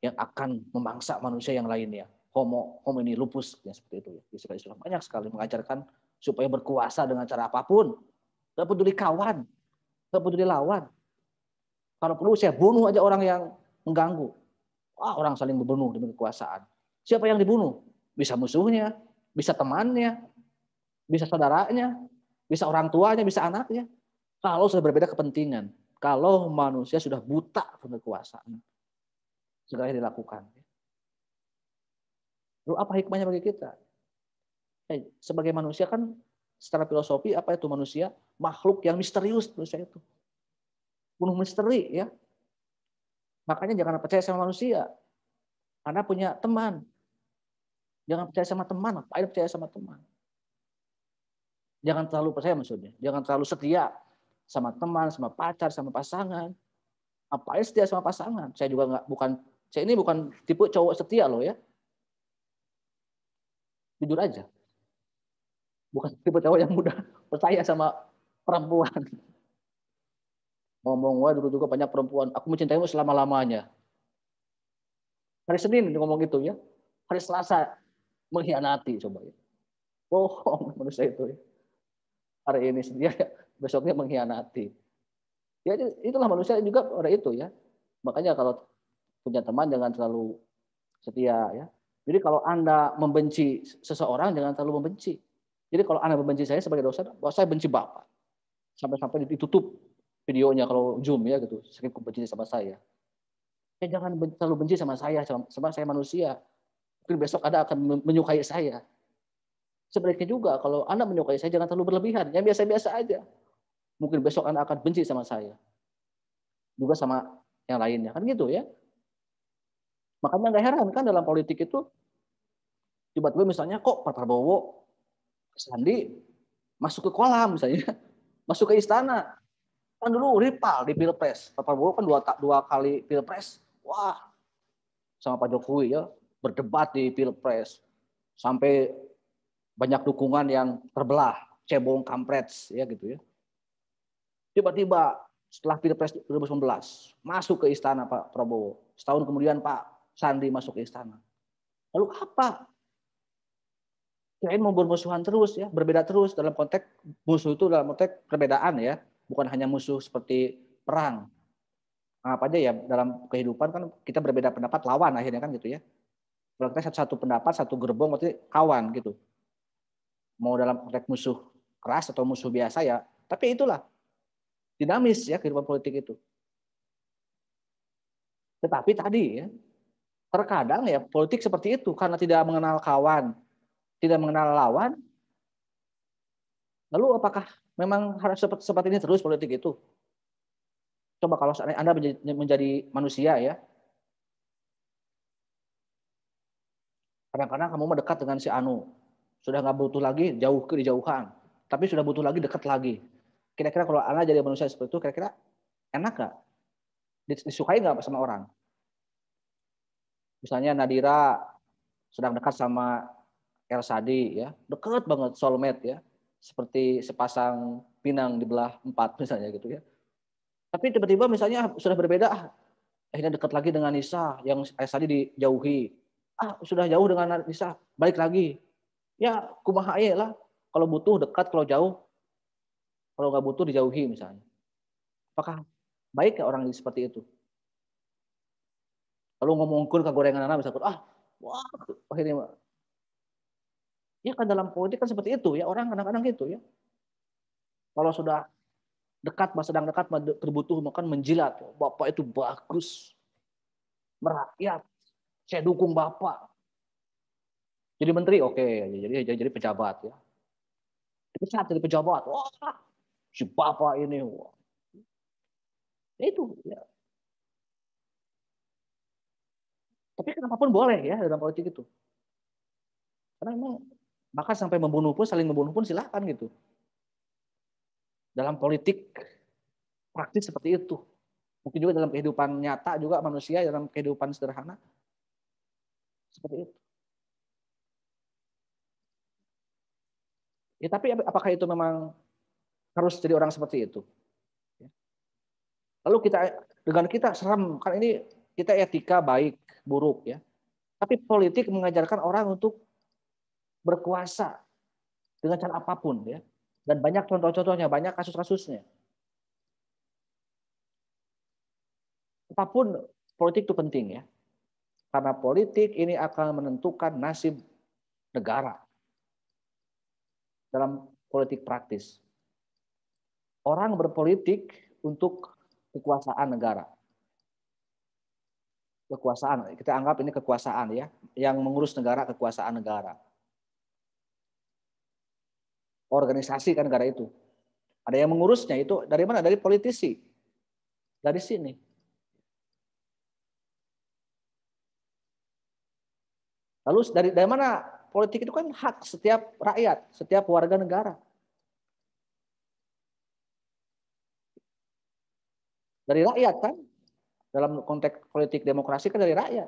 yang akan memangsa manusia yang lainnya. Homo homini lupus ya, seperti itu ya. Istilah Islam banyak sekali mengajarkan supaya berkuasa dengan cara apapun. Gak peduli kawan, gak peduli lawan. Kalau perlu saya bunuh aja orang yang mengganggu. Orang saling membunuh demi kekuasaan. Siapa yang dibunuh? Bisa musuhnya, bisa temannya, bisa saudaranya, bisa orang tuanya, bisa anaknya. Kalau sudah berbeda kepentingan, kalau manusia sudah buta pada kekuasaan, segala yang dilakukan. Lalu apa hikmahnya bagi kita? Sebagai manusia kan secara filosofi apa itu manusia? Makhluk yang misterius manusia itu. Penuh misteri ya. Makanya jangan percaya sama manusia. Karena punya teman. Jangan percaya sama teman, ngapain percaya sama teman? Jangan terlalu percaya maksudnya. Jangan terlalu setia sama teman, sama pacar, sama pasangan. Ngapain setia sama pasangan? Saya juga saya ini bukan tipe cowok setia loh ya. Jujur aja. Bukan tipe cowok yang mudah percaya sama perempuan. Ngomong, wah dulu juga banyak perempuan. Aku mencintaimu selama-lamanya. Hari Senin ngomong gitu ya. Hari Selasa mengkhianati coba ya. Bohong manusia itu ya. Hari ini setia, besoknya mengkhianati. Ya itulah manusia juga pada itu ya. Makanya kalau punya teman jangan terlalu setia ya. Jadi kalau Anda membenci seseorang jangan terlalu membenci. Jadi kalau Anda membenci saya sebagai dosen, saya benci Bapak. Sampai ditutup videonya kalau Zoom ya gitu. Saking benci sama saya. Jangan terlalu benci sama saya manusia. Mungkin besok Anda akan menyukai saya. Sebaliknya juga kalau Anda menyukai saya jangan terlalu berlebihan. Yang biasa-biasa aja. Mungkin besok Anda akan benci sama saya. Juga sama yang lainnya. Kan gitu ya. Makanya nggak heran kan dalam politik itu tiba-tiba misalnya kok Pak Prabowo Sandi masuk ke kolam misalnya, masuk ke istana. Kan dulu rival di Pilpres. Pak Prabowo kan dua kali Pilpres. Wah, sama Pak Jokowi ya, berdebat di Pilpres. Sampai banyak dukungan yang terbelah, cebong kampret ya gitu ya. Tiba-tiba setelah Pilpres 2019 masuk ke istana Pak Prabowo. Setahun kemudian Pak Sandi masuk ke istana. Lalu apa? Kirain mau bermusuhan terus ya, berbeda terus dalam konteks musuh itu dalam konteks perbedaan ya, bukan hanya musuh seperti perang. Apa aja ya dalam kehidupan kan kita berbeda pendapat lawan akhirnya kan gitu ya. Kalau kita satu pendapat satu gerbong berarti kawan gitu. Mau dalam konteks musuh keras atau musuh biasa ya, tapi itulah dinamis ya kehidupan politik itu. Tetapi tadi ya terkadang ya politik seperti itu karena tidak mengenal kawan, tidak mengenal lawan. Lalu apakah memang harus seperti ini terus politik itu? Coba kalau Anda menjadi manusia ya. Kadang-kadang kamu mendekat dengan si Anu. Sudah nggak butuh lagi jauh ke dijauhan. Tapi sudah butuh lagi dekat lagi. Kira-kira kalau Anda jadi manusia seperti itu, kira-kira enak nggak? Disukai nggak sama orang? Misalnya Nadira sedang dekat sama Elsadi ya, dekat banget soulmate ya, seperti sepasang pinang di belah 4 misalnya gitu ya. Tapi tiba-tiba misalnya sudah berbeda, akhirnya dekat lagi dengan Nisa yang Elsadi dijauhi. Sudah jauh dengan Nisa, balik lagi. Ya kumaha lah, kalau butuh dekat, kalau jauh, kalau nggak butuh dijauhi misalnya. Apakah baik ya orang seperti itu? Lalu ngomongin ke gorengan anak bisa wah akhirnya ya kan dalam politik kan seperti itu ya orang kadang-kadang gitu ya. Kalau sudah dekat, sedang dekat berbutuh makan menjilat. Bapak itu bagus, merakyat, saya dukung Bapak. Jadi menteri oke, jadi pejabat ya. Dipecat jadi pejabat, wah si Bapak ini, wah. Itu ya. Tapi kenapa pun boleh ya dalam politik itu. Karena memang bahkan sampai membunuh pun, saling membunuh pun silahkan gitu. Dalam politik praktis seperti itu. Mungkin juga dalam kehidupan nyata juga manusia dalam kehidupan sederhana seperti itu. Ya, tapi apakah itu memang harus jadi orang seperti itu? Lalu dengan kita serem, kan ini kita etika baik, buruk ya. Tapi politik mengajarkan orang untuk berkuasa dengan cara apapun ya. Dan banyak contoh-contohnya, banyak kasus-kasusnya. Apapun politik itu penting ya. Karena politik ini akan menentukan nasib negara dalam politik praktis. Orang berpolitik untuk kekuasaan negara. Kekuasaan, kita anggap ini kekuasaan ya, yang mengurus negara, kekuasaan negara. Organisasi kan negara itu. Ada yang mengurusnya itu dari mana? Dari politisi. Dari sini. Lalu dari mana? Politik itu kan hak setiap rakyat, setiap warga negara. Dari rakyat kan? Dalam konteks politik demokrasi kan dari rakyat.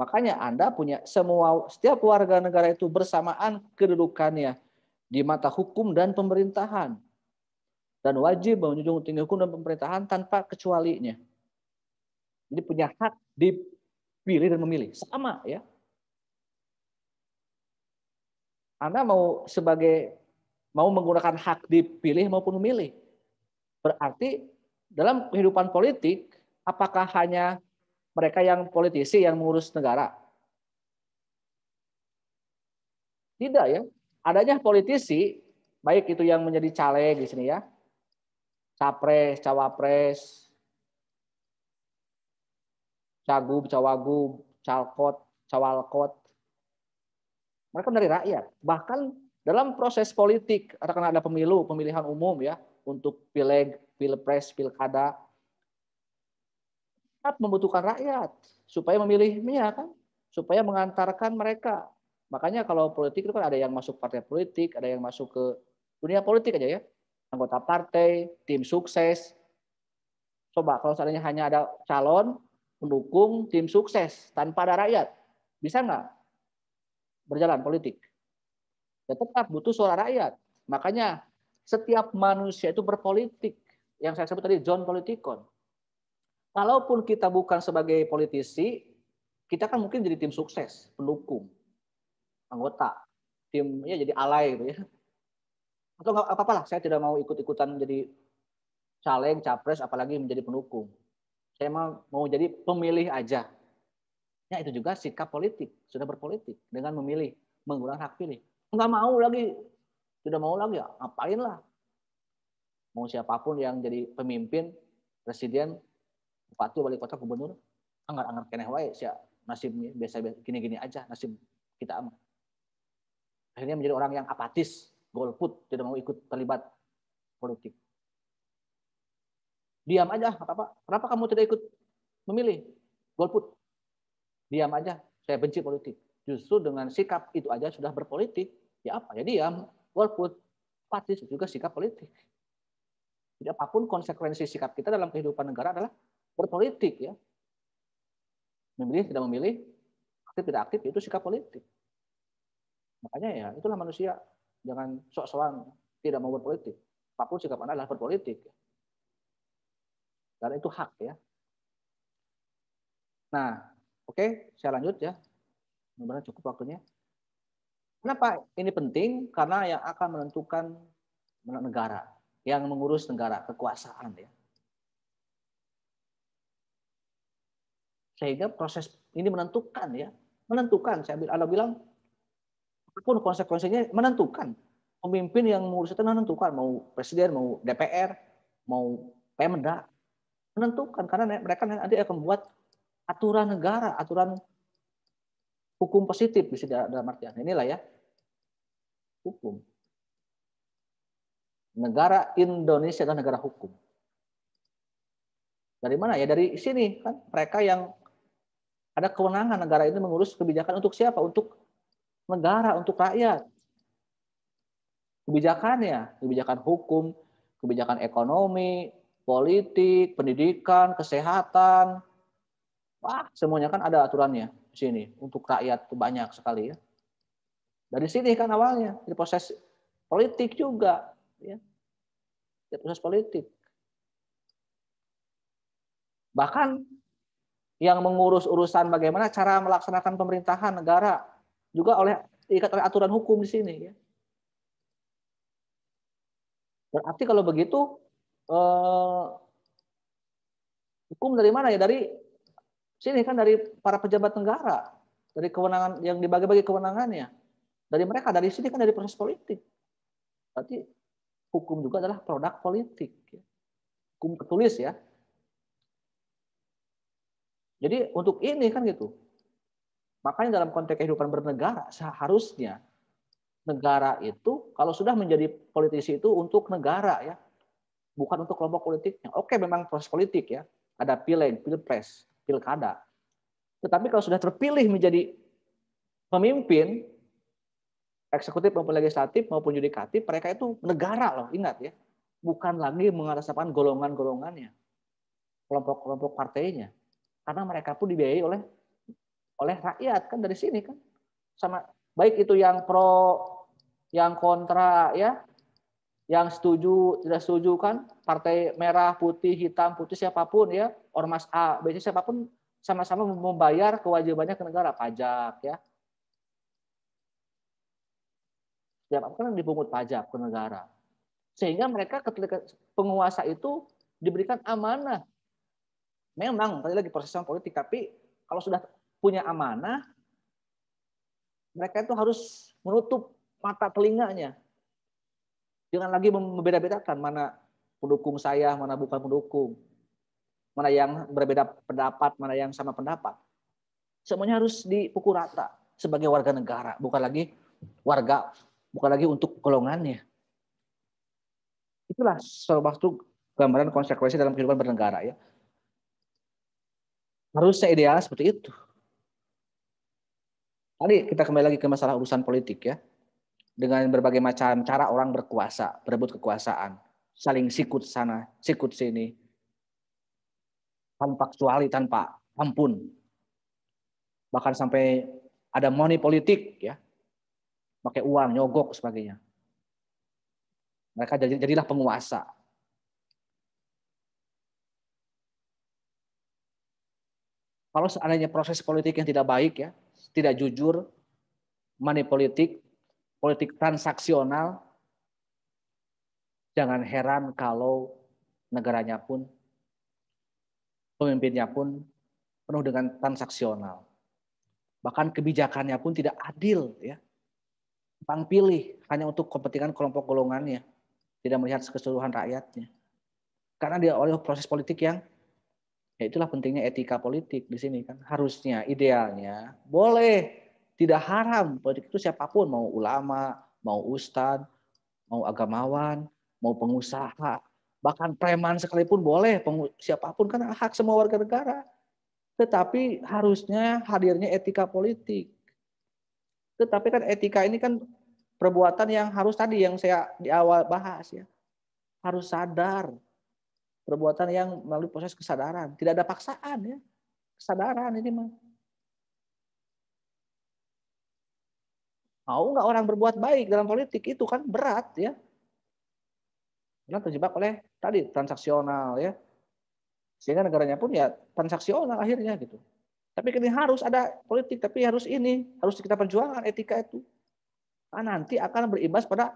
Makanya Anda punya setiap warga negara itu bersamaan kedudukannya di mata hukum dan pemerintahan. Dan wajib menjunjung tinggi hukum dan pemerintahan tanpa kecualinya. Jadi punya hak dipilih dan memilih. Sama ya. Anda mau menggunakan hak dipilih maupun memilih. Berarti dalam kehidupan politik, apakah hanya mereka yang politisi yang mengurus negara? Tidak ya. Adanya politisi, baik itu yang menjadi caleg di sini ya, capres, cawapres, cagup, cawagub, calkot, cawalkot. Mereka dari rakyat. Bahkan dalam proses politik, akan ada pemilihan umum ya, untuk pileg, pilpres, pilkada, membutuhkan rakyat supaya memilihnya kan, supaya mengantarkan mereka. Makanya kalau politik itu kan ada yang masuk partai politik, ada yang masuk ke dunia politik aja ya, anggota partai, tim sukses. Coba kalau seandainya hanya ada calon, pendukung, tim sukses tanpa ada rakyat, bisa nggak berjalan politik? Ya tetap butuh suara rakyat. Makanya setiap manusia itu berpolitik. Yang saya sebut tadi zon politikon. Kalaupun kita bukan sebagai politisi, kita kan mungkin jadi tim sukses, pendukung, anggota, timnya jadi alay gitu ya. Atau nggak apa-apa lah, saya tidak mau ikut-ikutan menjadi caleg, capres, apalagi menjadi pendukung. Saya mau jadi pemilih aja. Ya itu juga sikap politik, sudah berpolitik dengan memilih, menggunakan hak pilih. Nggak mau lagi, sudah mau lagi ya ngapain lah. Mau siapapun yang jadi pemimpin, presiden, bupati, wali kota, gubernur, anggar keneh wae sia nasibnya biasa gini-gini aja nasib kita aman. Akhirnya menjadi orang yang apatis, golput, tidak mau ikut terlibat politik. Diam aja, apa-apa. Kenapa kamu tidak ikut memilih? Golput. Diam aja, saya benci politik. Justru dengan sikap itu aja sudah berpolitik. Ya apa? Ya diam, golput, apatis juga sikap politik. Jadi apapun konsekuensi sikap kita dalam kehidupan negara adalah berpolitik ya. Memilih, tidak memilih, aktif, tidak aktif, itu sikap politik. Makanya ya itulah manusia. Jangan sok-sokan tidak mau berpolitik. Apapun sikap Anda adalah berpolitik. Karena itu hak ya. Nah, oke, saya lanjut ya. Mudah-mudahan cukup waktunya. Kenapa ini penting? Karena yang akan menentukan negara, yang mengurus negara, kekuasaan ya. Sehingga proses ini menentukan ya, menentukan. Anda bilang, apapun konsekuensinya menentukan. Pemimpin yang mengurus itu menentukan, mau presiden, mau DPR, mau Pemda, menentukan karena mereka nanti akan membuat aturan negara, aturan hukum positif bisa dalam artian inilah ya hukum. Negara Indonesia adalah negara hukum. Dari mana ya? Dari sini kan mereka yang ada kewenangan negara ini mengurus kebijakan untuk siapa? Untuk negara, untuk rakyat. Kebijakannya, kebijakan hukum, kebijakan ekonomi, politik, pendidikan, kesehatan. Wah, semuanya kan ada aturannya di sini untuk rakyat banyak sekali ya. Dari sini kan awalnya, di proses politik juga ya. Di proses politik. Bahkan yang mengurus urusan bagaimana cara melaksanakan pemerintahan negara juga diikat oleh aturan hukum di sini ya. Berarti kalau begitu hukum dari mana ya? Dari Sini kan dari para pejabat negara, dari kewenangan yang dibagi-bagi kewenangannya. Dari mereka, dari sini kan dari proses politik. Berarti hukum juga adalah produk politik. Hukum tertulis ya. Jadi untuk ini kan gitu. Makanya dalam konteks kehidupan bernegara, seharusnya negara itu kalau sudah menjadi politisi itu untuk negara ya, bukan untuk kelompok politiknya. Oke, memang proses politik ya, ada pileg, pilpres, pilkada. Tetapi kalau sudah terpilih menjadi pemimpin, eksekutif maupun legislatif maupun yudikatif, mereka itu negara loh, ingat ya, bukan lagi mengatasnamakan golongan-golongannya, kelompok-kelompok partainya, karena mereka pun dibiayai oleh rakyat kan dari sini kan, sama baik itu yang pro, yang kontra ya, yang setuju, tidak setuju kan, partai merah, putih, hitam, putih siapapun ya, ormas A, B, C siapapun sama-sama membayar kewajibannya ke negara, pajak ya. Siapapun kan dipungut pajak ke negara. Sehingga mereka ketika penguasa itu diberikan amanah. Memang tadi lagi proses politik, tapi kalau sudah punya amanah, mereka itu harus menutup mata telinganya. Jangan lagi membeda-bedakan mana pendukung saya, mana bukan pendukung. Mana yang berbeda pendapat, mana yang sama pendapat. Semuanya harus dipukul rata sebagai warga negara, bukan lagi warga, bukan lagi untuk golongannya. Itulah salah satu gambaran konsekuensi dalam kehidupan bernegara ya. Harusnya ideal seperti itu. Tadi kita kembali lagi ke masalah urusan politik ya. Dengan berbagai macam cara orang berkuasa, berebut kekuasaan, saling sikut sana, sikut sini. Tanpa kecuali, tanpa ampun. Bahkan sampai ada money politik ya. Pakai uang, nyogok sebagainya. Mereka jadilah penguasa. Kalau seandainya proses politik yang tidak baik ya, tidak jujur, money politik, politik transaksional, jangan heran kalau negaranya pun, pemimpinnya pun penuh dengan transaksional. Bahkan kebijakannya pun tidak adil ya. Tang pilih hanya untuk kepentingan kelompok golongannya, tidak melihat keseluruhan rakyatnya. Karena dia oleh proses politik yang ya itulah pentingnya etika politik di sini kan. Harusnya idealnya boleh, tidak haram politik itu siapapun, mau ulama, mau ustadz, mau agamawan, mau pengusaha, bahkan preman sekalipun boleh, siapapun kan hak semua warga negara. Tetapi harusnya hadirnya etika politik. Tetapi kan etika ini kan perbuatan yang harus tadi yang saya di awal bahas ya. Harus sadar. Perbuatan yang melalui proses kesadaran. Tidak ada paksaan ya. Kesadaran ini mah. Mau nggak orang berbuat baik dalam politik itu kan berat ya. Karena terjebak oleh tadi transaksional ya. Sehingga negaranya pun ya transaksional akhirnya gitu. Tapi ini harus ada politik, tapi harus kita perjuangkan etika itu. Nah, nanti akan berimbas pada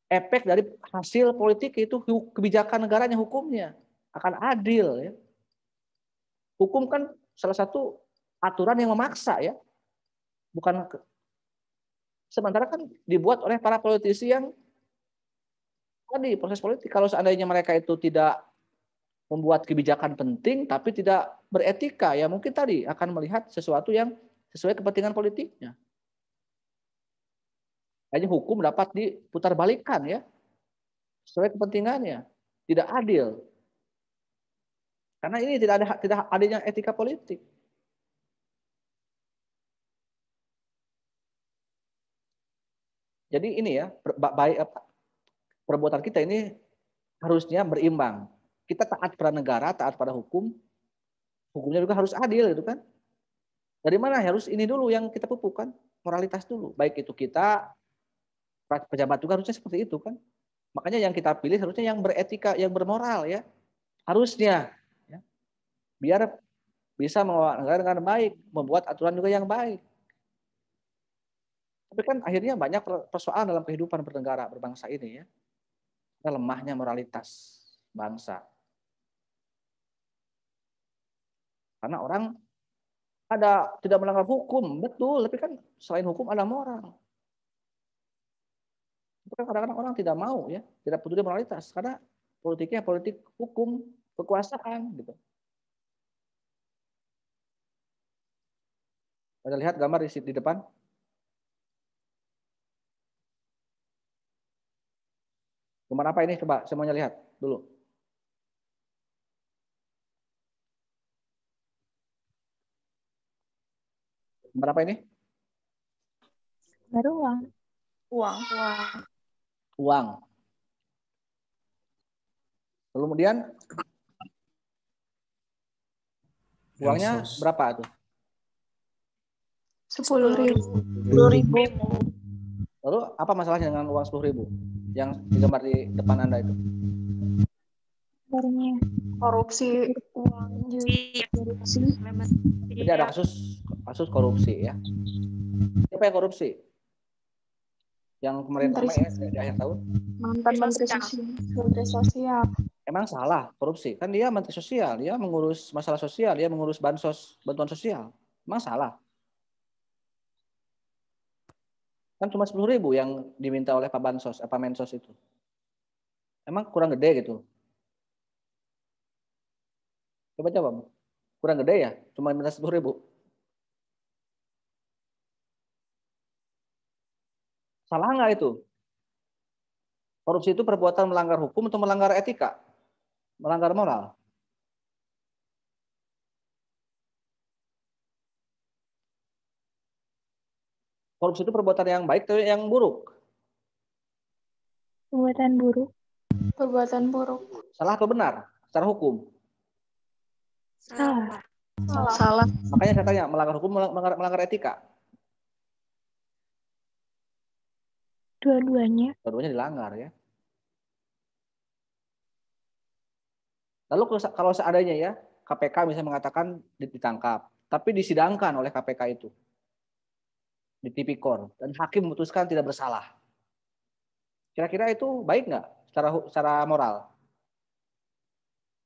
efek dari hasil politik itu kebijakan negaranya, hukumnya akan adil ya. Hukum kan salah satu aturan yang memaksa ya. Bukan sementara kan dibuat oleh para politisi yang tadi proses politik. Kalau seandainya mereka itu tidak membuat kebijakan penting tapi tidak beretika ya mungkin tadi akan melihat sesuatu yang sesuai kepentingan politiknya. Hanya hukum dapat diputar balikan ya sesuai kepentingannya, tidak adil. Karena ini tidak adanya etika politik. Jadi ini ya perbuatan kita ini harusnya berimbang. Kita taat pada negara, taat pada hukum, hukumnya juga harus adil gitu kan. Dari mana harus ini dulu yang kita pupukkan, moralitas dulu. Baik itu kita, pejabat juga harusnya seperti itu kan. Makanya yang kita pilih harusnya yang beretika, yang bermoral ya. Harusnya. Ya. Biar bisa mengelola negara dengan baik, membuat aturan juga yang baik. Tapi kan akhirnya banyak persoalan dalam kehidupan bernegara, berbangsa ini ya. Lemahnya moralitas bangsa. Karena orang Ada tidak melanggar hukum, betul. Tapi kan selain hukum ada moral. Kadang-kadang orang tidak mau ya, tidak peduli moralitas karena politiknya politik hukum, kekuasaan gitu. Pada lihat gambar di depan. Gambar apa ini? Coba semuanya lihat dulu. Gambar apa ini? Baru uang. Uang. Lalu kemudian uangnya berapa tuh? 10.000. Lalu apa masalahnya dengan uang 10.000 yang digambar di depan Anda itu? Korupsi uang korupsi. Jadi ada kasus korupsi ya. Siapa yang korupsi? Yang kemarin ramai ya di akhir tahun. Mantan Menteri Sosial. Emang salah korupsi? Kan dia Menteri Sosial, dia mengurus masalah sosial, dia mengurus bantuan sosial. Emang salah? Kan cuma 10.000 yang diminta oleh Pak Mensos itu. Emang kurang gede gitu? Coba jawab. Kurang gede ya? Cuma minta 10.000. Salah nggak itu? Korupsi itu perbuatan melanggar hukum atau melanggar etika? Melanggar moral? Korupsi itu perbuatan yang baik atau yang buruk? Perbuatan buruk. Salah atau benar? Secara hukum? Salah. Makanya saya tanya, melanggar hukum, melanggar etika? Dua-duanya. Dua-duanya dilanggar ya. Lalu kalau seandainya ya, KPK misalnya mengatakan ditangkap, tapi disidangkan oleh KPK itu di tipikor dan hakim memutuskan tidak bersalah. Kira-kira itu baik nggak secara moral?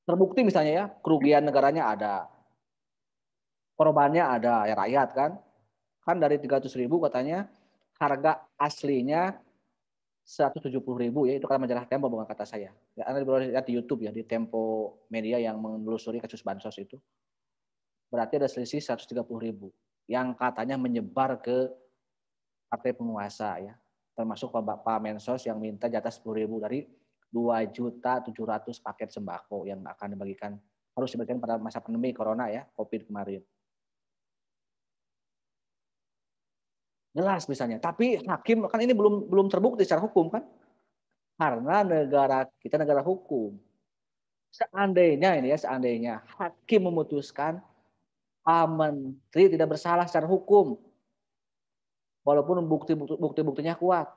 Terbukti misalnya ya, kerugian negaranya ada, korbannya ada, ya rakyat kan? Kan dari 300.000 katanya harga aslinya 170.000 ya, itu kan majalah Tempo bukan kata saya. Ya, Anda boleh lihat di YouTube ya, di Tempo Media yang menelusuri kasus bansos itu. Berarti ada selisih 130.000 yang katanya menyebar ke partai penguasa ya. Termasuk Pak Mensos yang minta jatah 10.000 dari 2.700.000 paket sembako yang akan dibagikan, harus dibagikan pada masa pandemi corona ya, COVID kemarin. Jelas misalnya, tapi hakim kan ini belum terbukti secara hukum kan? Karena negara kita negara hukum. Seandainya ini ya, seandainya hakim memutuskan Pak Menteri tidak bersalah secara hukum, walaupun bukti-buktinya kuat,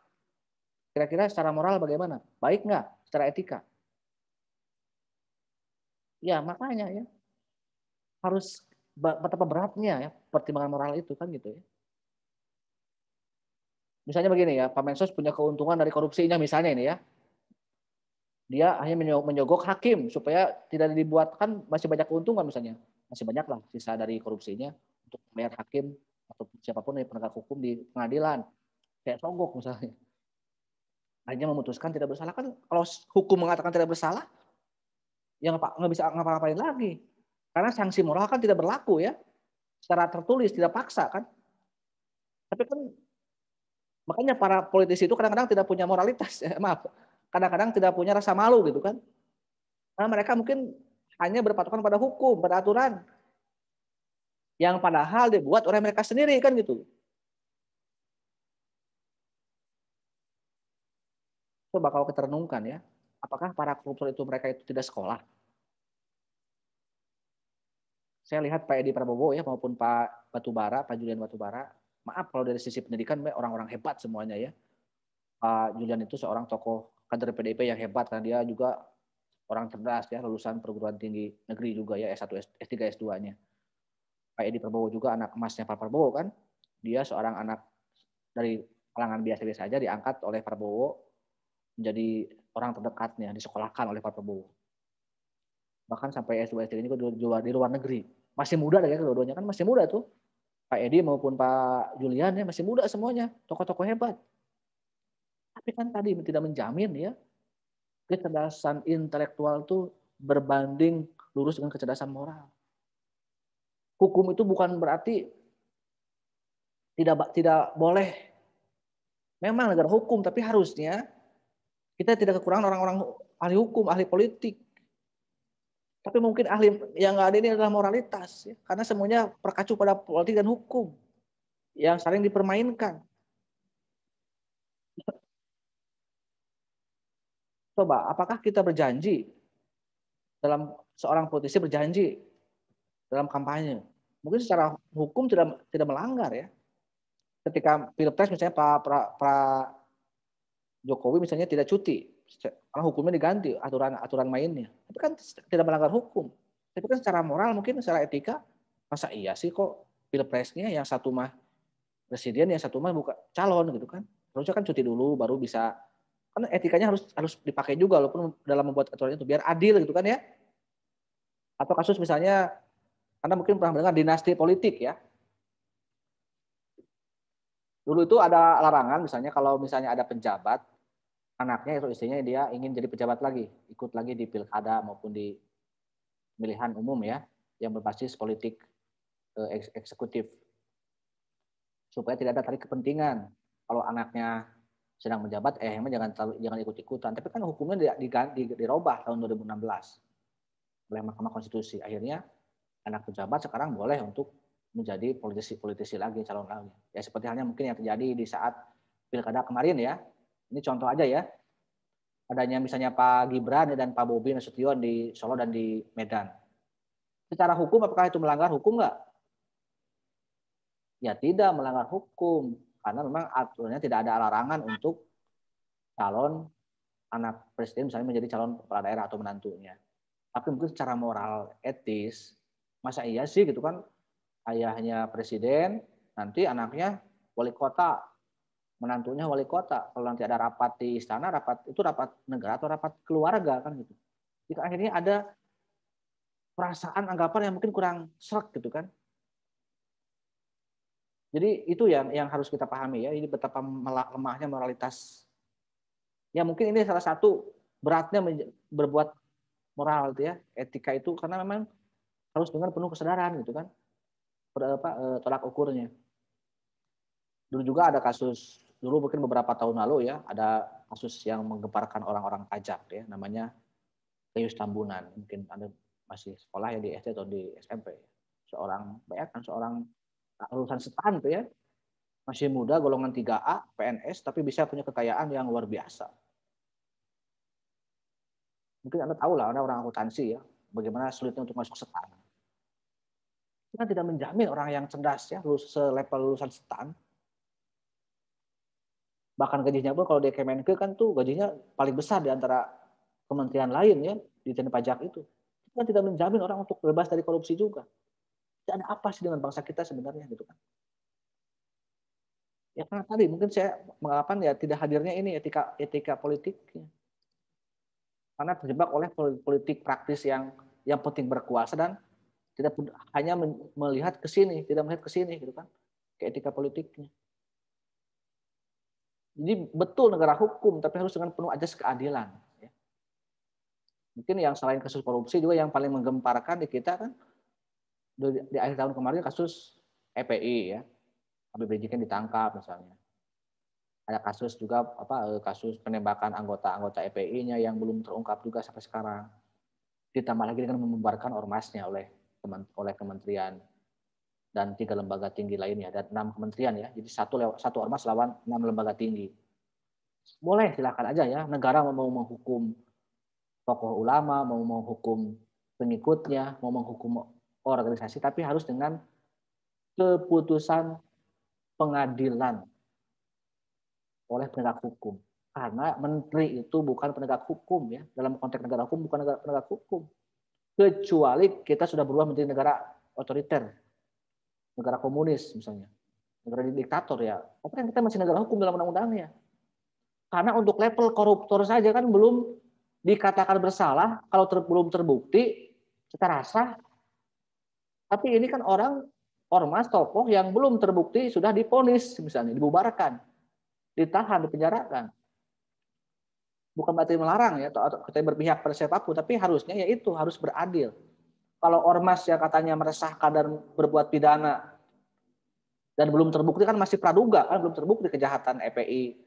kira-kira secara moral bagaimana? Baik nggak? Secara etika? Ya makanya ya harus betapa beratnya ya pertimbangan moral itu kan gitu ya. Misalnya begini ya, Pak Mensos punya keuntungan dari korupsinya misalnya ini ya. Dia hanya menyogok hakim supaya tidak dibuatkan masih banyak keuntungan misalnya. Masih banyak lah sisa dari korupsinya untuk membayar hakim atau siapapun yang penegak hukum di pengadilan. Kayak sogok misalnya. Hanya memutuskan tidak bersalah kan kalau hukum mengatakan tidak bersalah ya nggak bisa ngapa-ngapain lagi. Karena sanksi moral kan tidak berlaku ya. Secara tertulis, tidak paksa kan. Tapi kan makanya para politisi itu kadang-kadang tidak punya moralitas, maaf, kadang-kadang tidak punya rasa malu gitu kan. Karena mereka mungkin hanya berpatokan pada hukum, pada aturan. Yang padahal dibuat oleh mereka sendiri kan gitu. Coba kalau kita renungkan ya, apakah para koruptor itu mereka itu tidak sekolah? Saya lihat Pak Edi Prabowo ya maupun Pak Batubara, Pak Julian Batubara, maaf kalau dari sisi pendidikan orang-orang hebat semuanya ya. Pak Julian itu seorang tokoh kader PDIP yang hebat karena dia juga orang cerdas ya, lulusan perguruan tinggi negeri juga ya, S1, S3, S2-nya. Pak Edi Prabowo juga anak emasnya Pak Prabowo kan. Dia seorang anak dari kalangan biasa-biasa saja diangkat oleh Prabowo menjadi orang terdekatnya, disekolahkan oleh Pak Prabowo. Bahkan sampai S2, S3 juga di luar negeri. Masih muda ya kedua-duanya kan masih muda tuh. Pak Edi maupun Pak Julian ya masih muda semuanya, tokoh-tokoh hebat. Tapi kan tadi tidak menjamin ya kecerdasan intelektual tuh berbanding lurus dengan kecerdasan moral. Hukum itu bukan berarti tidak boleh. Memang negara hukum, tapi harusnya kita tidak kekurangan orang-orang ahli hukum, ahli politik. Tapi mungkin ahli yang nggak ada ini adalah moralitas, ya. Karena semuanya terkacu pada politik dan hukum yang saling dipermainkan. Coba, apakah kita berjanji dalam seorang politisi berjanji dalam kampanye? Mungkin secara hukum tidak melanggar ya. Ketika Pilpres misalnya Pak Jokowi misalnya tidak cuti, karena hukumnya diganti aturan mainnya. Itu kan tidak melanggar hukum. Tapi kan secara moral mungkin secara etika, masa iya sih kok Pilpresnya yang satu mah presiden, yang satu mah bukan calon gitu kan? Harusnya kan cuti dulu baru bisa. Kan etikanya harus dipakai juga walaupun dalam membuat aturan itu biar adil gitu kan ya. Atau kasus misalnya, Anda mungkin pernah mendengar dinasti politik ya. Dulu itu ada larangan misalnya kalau misalnya ada penjabat, anaknya atau istrinya dia ingin jadi pejabat lagi, ikut lagi di pilkada maupun di pemilihan umum ya, yang berbasis politik eksekutif. Supaya tidak ada tarik kepentingan. Kalau anaknya sedang menjabat, jangan ikut-ikutan. Tapi kan hukumnya dirubah tahun 2016 oleh Mahkamah Konstitusi. Akhirnya anak pejabat sekarang boleh untuk menjadi politisi lagi, calon lagi. Ya seperti halnya mungkin yang terjadi di saat pilkada kemarin ya. Ini contoh aja ya. Adanya misalnya Pak Gibran dan Pak Bobi Nasution di Solo dan di Medan. Secara hukum apakah itu melanggar hukum nggak? Ya tidak melanggar hukum. Karena memang aturannya tidak ada larangan untuk calon anak presiden misalnya menjadi calon kepala daerah atau menantunya. Tapi mungkin secara moral, etis, masa iya sih gitu kan, ayahnya presiden, nanti anaknya wali kota, menantunya wali kota. Kalau nanti ada rapat di istana, rapat negara atau rapat keluarga kan gitu. Jadi akhirnya ada perasaan anggapan yang mungkin kurang sreg gitu kan. Jadi itu yang harus kita pahami ya. Ini betapa lemahnya moralitas. Ya mungkin ini salah satu beratnya berbuat moral gitu ya, etika itu karena memang harus dengan penuh kesadaran gitu kan. Tolak ukurnya. Dulu juga ada kasus, dulu mungkin beberapa tahun lalu ya, ada kasus yang menggemparkan orang-orang pajak ya, namanya Gayus Tambunan. Mungkin Anda masih sekolah ya di SD atau di SMP. Bayangkan seorang lulusan STAN tuh ya, masih muda, golongan 3A, PNS, tapi bisa punya kekayaan yang luar biasa. Mungkin Anda tahu lah, Anda orang akuntansi ya, bagaimana sulitnya untuk masuk STAN. Kita tidak menjamin orang yang cerdas ya, selevel lulusan STAN. Bahkan gajinya pun kalau di Kemenke kan tuh gajinya paling besar di antara kementerian lain ya, di Ditjen Pajak itu. Kita tidak menjamin orang untuk bebas dari korupsi juga. Ada apa sih dengan bangsa kita sebenarnya gitu kan? Ya karena tadi mungkin saya mengatakan ya tidak hadirnya ini etika politiknya. Karena terjebak oleh politik praktis yang penting berkuasa dan tidak hanya melihat ke sini, tidak melihat ke sini gitu kan. Ke etika politiknya. Jadi betul negara hukum tapi harus dengan penuh ajas keadilan ya. Mungkin yang selain kasus korupsi juga yang paling menggemparkan di kita kan di akhir tahun kemarin kasus EPI ya, Habib Rizik kan ditangkap misalnya. Ada kasus juga kasus penembakan anggota EPI-nya yang belum terungkap juga sampai sekarang. Ditambah lagi dengan membubarkan ormasnya oleh kementerian dan 3 lembaga tinggi lainnya dan 6 kementerian ya. Jadi satu ormas lawan 6 lembaga tinggi. Boleh silakan aja ya. Negara mau menghukum tokoh ulama, mau menghukum pengikutnya, mau menghukum organisasi, tapi harus dengan keputusan pengadilan oleh penegak hukum. Karena menteri itu bukan penegak hukum ya. Dalam konteks negara hukum bukan penegak hukum. Kecuali kita sudah berubah menjadi negara otoriter. Negara komunis misalnya. Negara diktator ya. Tapi kan kita masih negara hukum dalam undang-undangnya. Karena untuk level koruptor saja kan belum dikatakan bersalah kalau belum terbukti secara sah Tapi ini kan ormas tokoh yang belum terbukti sudah divonis misalnya, dibubarkan, ditahan, dipenjarakan. Bukan berarti melarang ya atau kita berpihak pada siapapun, tapi harusnya ya itu harus beradil. Kalau ormas yang katanya meresahkan dan berbuat pidana dan belum terbukti kan masih praduga kan belum terbukti kejahatan EPI.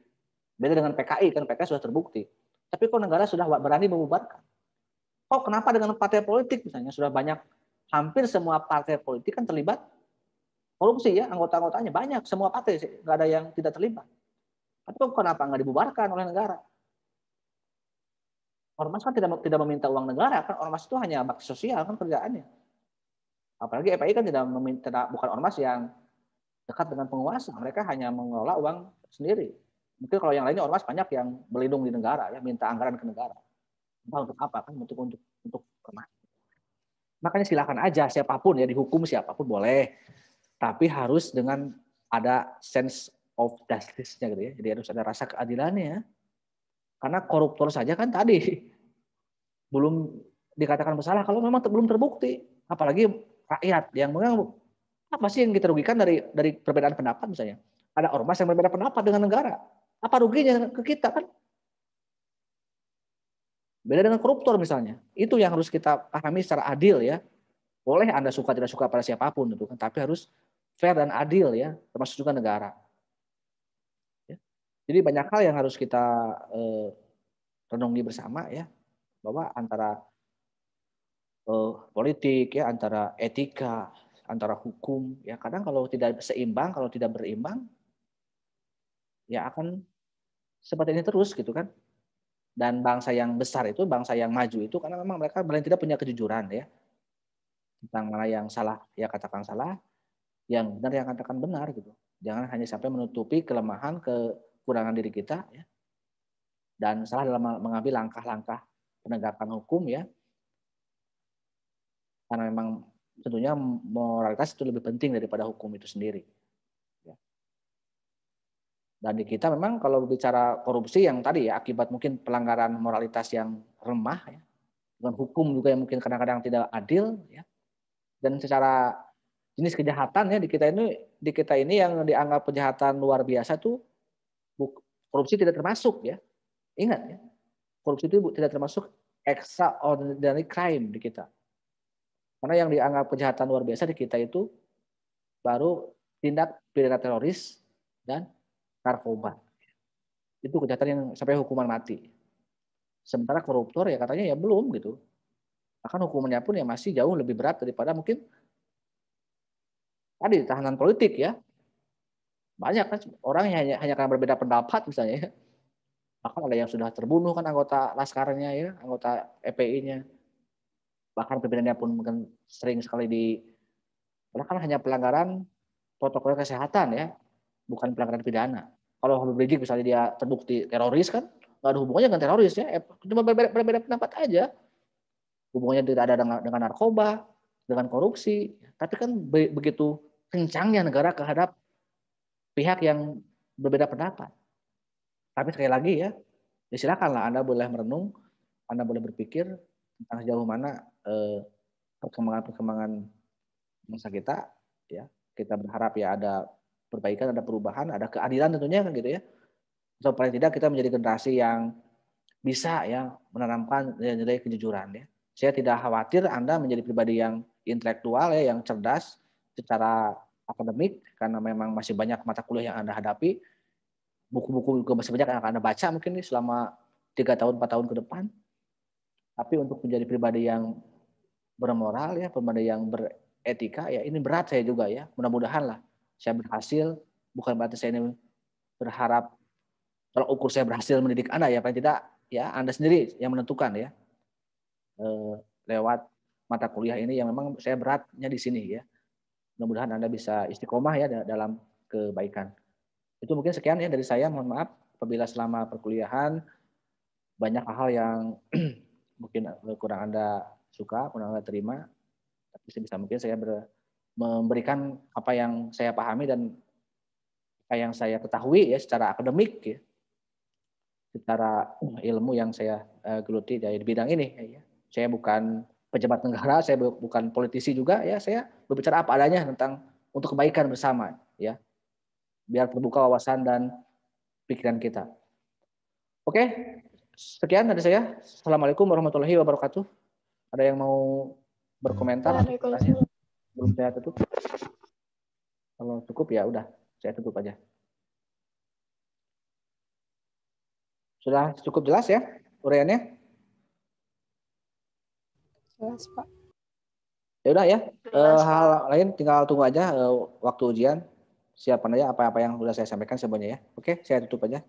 Beda dengan PKI kan PKI sudah terbukti. Tapi kok negara sudah berani membubarkan? Kok kenapa dengan partai politik misalnya sudah banyak hampir semua partai politik kan terlibat korupsi ya, anggota-anggotanya banyak, semua partai nggak ada yang tidak terlibat. Tapi kok kenapa nggak dibubarkan oleh negara? Ormas kan tidak meminta uang negara kan, ormas itu hanya bakti sosial kan kerjaannya. Apalagi EPI kan tidak meminta, bukan ormas yang dekat dengan penguasa, mereka hanya mengelola uang sendiri. Mungkin kalau yang lainnya ormas banyak yang berlindung di negara ya, minta anggaran ke negara. Entah untuk apa kan, untuk ormas. Makanya silakan aja siapapun ya dihukum siapapun boleh, tapi harus dengan ada sense of justice-nya gitu ya. Jadi harus ada rasa keadilannya. Karena koruptor saja kan tadi belum dikatakan bersalah kalau memang belum terbukti. Apalagi rakyat yang memang apa sih yang kita rugikan dari perbedaan pendapat misalnya. Ada ormas yang berbeda pendapat dengan negara. Apa ruginya ke kita kan? Beda dengan koruptor misalnya. Itu yang harus kita pahami secara adil ya. Boleh Anda suka tidak suka pada siapapun itu kan, tapi harus fair dan adil ya, termasuk juga negara. Ya. Jadi banyak hal yang harus kita renungi bersama ya, bahwa antara politik ya, antara etika, antara hukum ya, kadang kalau tidak seimbang, kalau tidak berimbang ya akan seperti ini terus gitu kan. Dan bangsa yang besar itu, bangsa yang maju itu karena memang mereka paling tidak punya kejujuran ya. Tentang mana yang salah ya katakan salah, yang benar yang katakan benar gitu. Jangan hanya sampai menutupi kelemahan, kekurangan diri kita ya. Dan salah dalam mengambil langkah-langkah penegakan hukum ya. Karena memang tentunya moralitas itu lebih penting daripada hukum itu sendiri. Ya. Dan di kita memang kalau bicara korupsi yang tadi ya akibat mungkin pelanggaran moralitas yang remah ya. Dengan hukum juga yang mungkin kadang-kadang tidak adil ya. Dan secara jenis kejahatan ya di kita ini yang dianggap kejahatan luar biasa tuh korupsi tidak termasuk ya. Ingat ya. Korupsi itu tidak termasuk extraordinary crime di kita. Karena yang dianggap kejahatan luar biasa di kita itu baru tindak pidana teroris dan narkoba. Itu kejahatan yang sampai hukuman mati. Sementara koruptor ya katanya ya belum gitu. Bahkan hukumannya pun ya masih jauh lebih berat daripada mungkin tadi tahanan politik ya. Banyak kan orang yang hanya karena berbeda pendapat misalnya ya. Bahkan ada yang sudah terbunuh kan anggota laskarnya ya, anggota EPI-nya. Bahkan pimpinannya pun mungkin sering sekali padahal kan hanya pelanggaran protokol kesehatan ya, bukan pelanggaran pidana. Kalau Habib Rizik misalnya dia terbukti teroris kan, nggak ada hubungannya dengan teroris ya, cuma berbeda pendapat aja. Hubungannya tidak ada dengan narkoba, dengan korupsi. Tapi kan begitu kencangnya negara terhadap pihak yang berbeda pendapat. Tapi sekali lagi ya silakanlah Anda boleh merenung, Anda boleh berpikir tentang sejauh mana perkembangan bangsa kita. Ya, kita berharap ya ada perbaikan, ada perubahan, ada keadilan tentunya kan gitu ya. Atau paling tidak kita menjadi generasi yang bisa ya menanamkan nilai kejujuran ya. Saya tidak khawatir Anda menjadi pribadi yang intelektual ya, yang cerdas secara akademik karena memang masih banyak mata kuliah yang Anda hadapi. Buku-buku juga masih banyak yang akan Anda baca mungkin nih selama 3 tahun, 4 tahun ke depan. Tapi untuk menjadi pribadi yang bermoral ya, pribadi yang beretika ya ini berat saya juga ya. Mudah-mudahan lah saya berhasil, bukan berarti saya ini berharap kalau ukur saya berhasil mendidik Anda ya paling tidak ya Anda sendiri yang menentukan ya. Lewat mata kuliah ini yang memang saya beratnya di sini ya. Mudah-mudahan Anda bisa istiqomah ya dalam kebaikan. Itu mungkin sekian ya dari saya. Mohon maaf apabila selama perkuliahan banyak hal yang mungkin kurang Anda suka, kurang Anda terima. Tapi sebisa mungkin saya memberikan apa yang saya pahami dan apa yang saya ketahui ya secara akademik ya. Secara ilmu yang saya geluti dari bidang ini ya. Saya bukan pejabat negara, saya bukan politisi juga, ya saya berbicara apa adanya tentang untuk kebaikan bersama, ya, biar terbuka wawasan dan pikiran kita. Oke, sekian dari saya. Assalamualaikum warahmatullahi wabarakatuh. Ada yang mau berkomentar? Waalaikumsalam. Belum saya tutup. Kalau cukup ya udah, saya tutup aja. Sudah cukup jelas ya uraiannya? Jelas, Pak. Ya udah ya. Jelas, Hal lain tinggal tunggu aja waktu ujian. Siapkan aja apa-apa yang sudah saya sampaikan semuanya ya. Oke, saya tutup aja.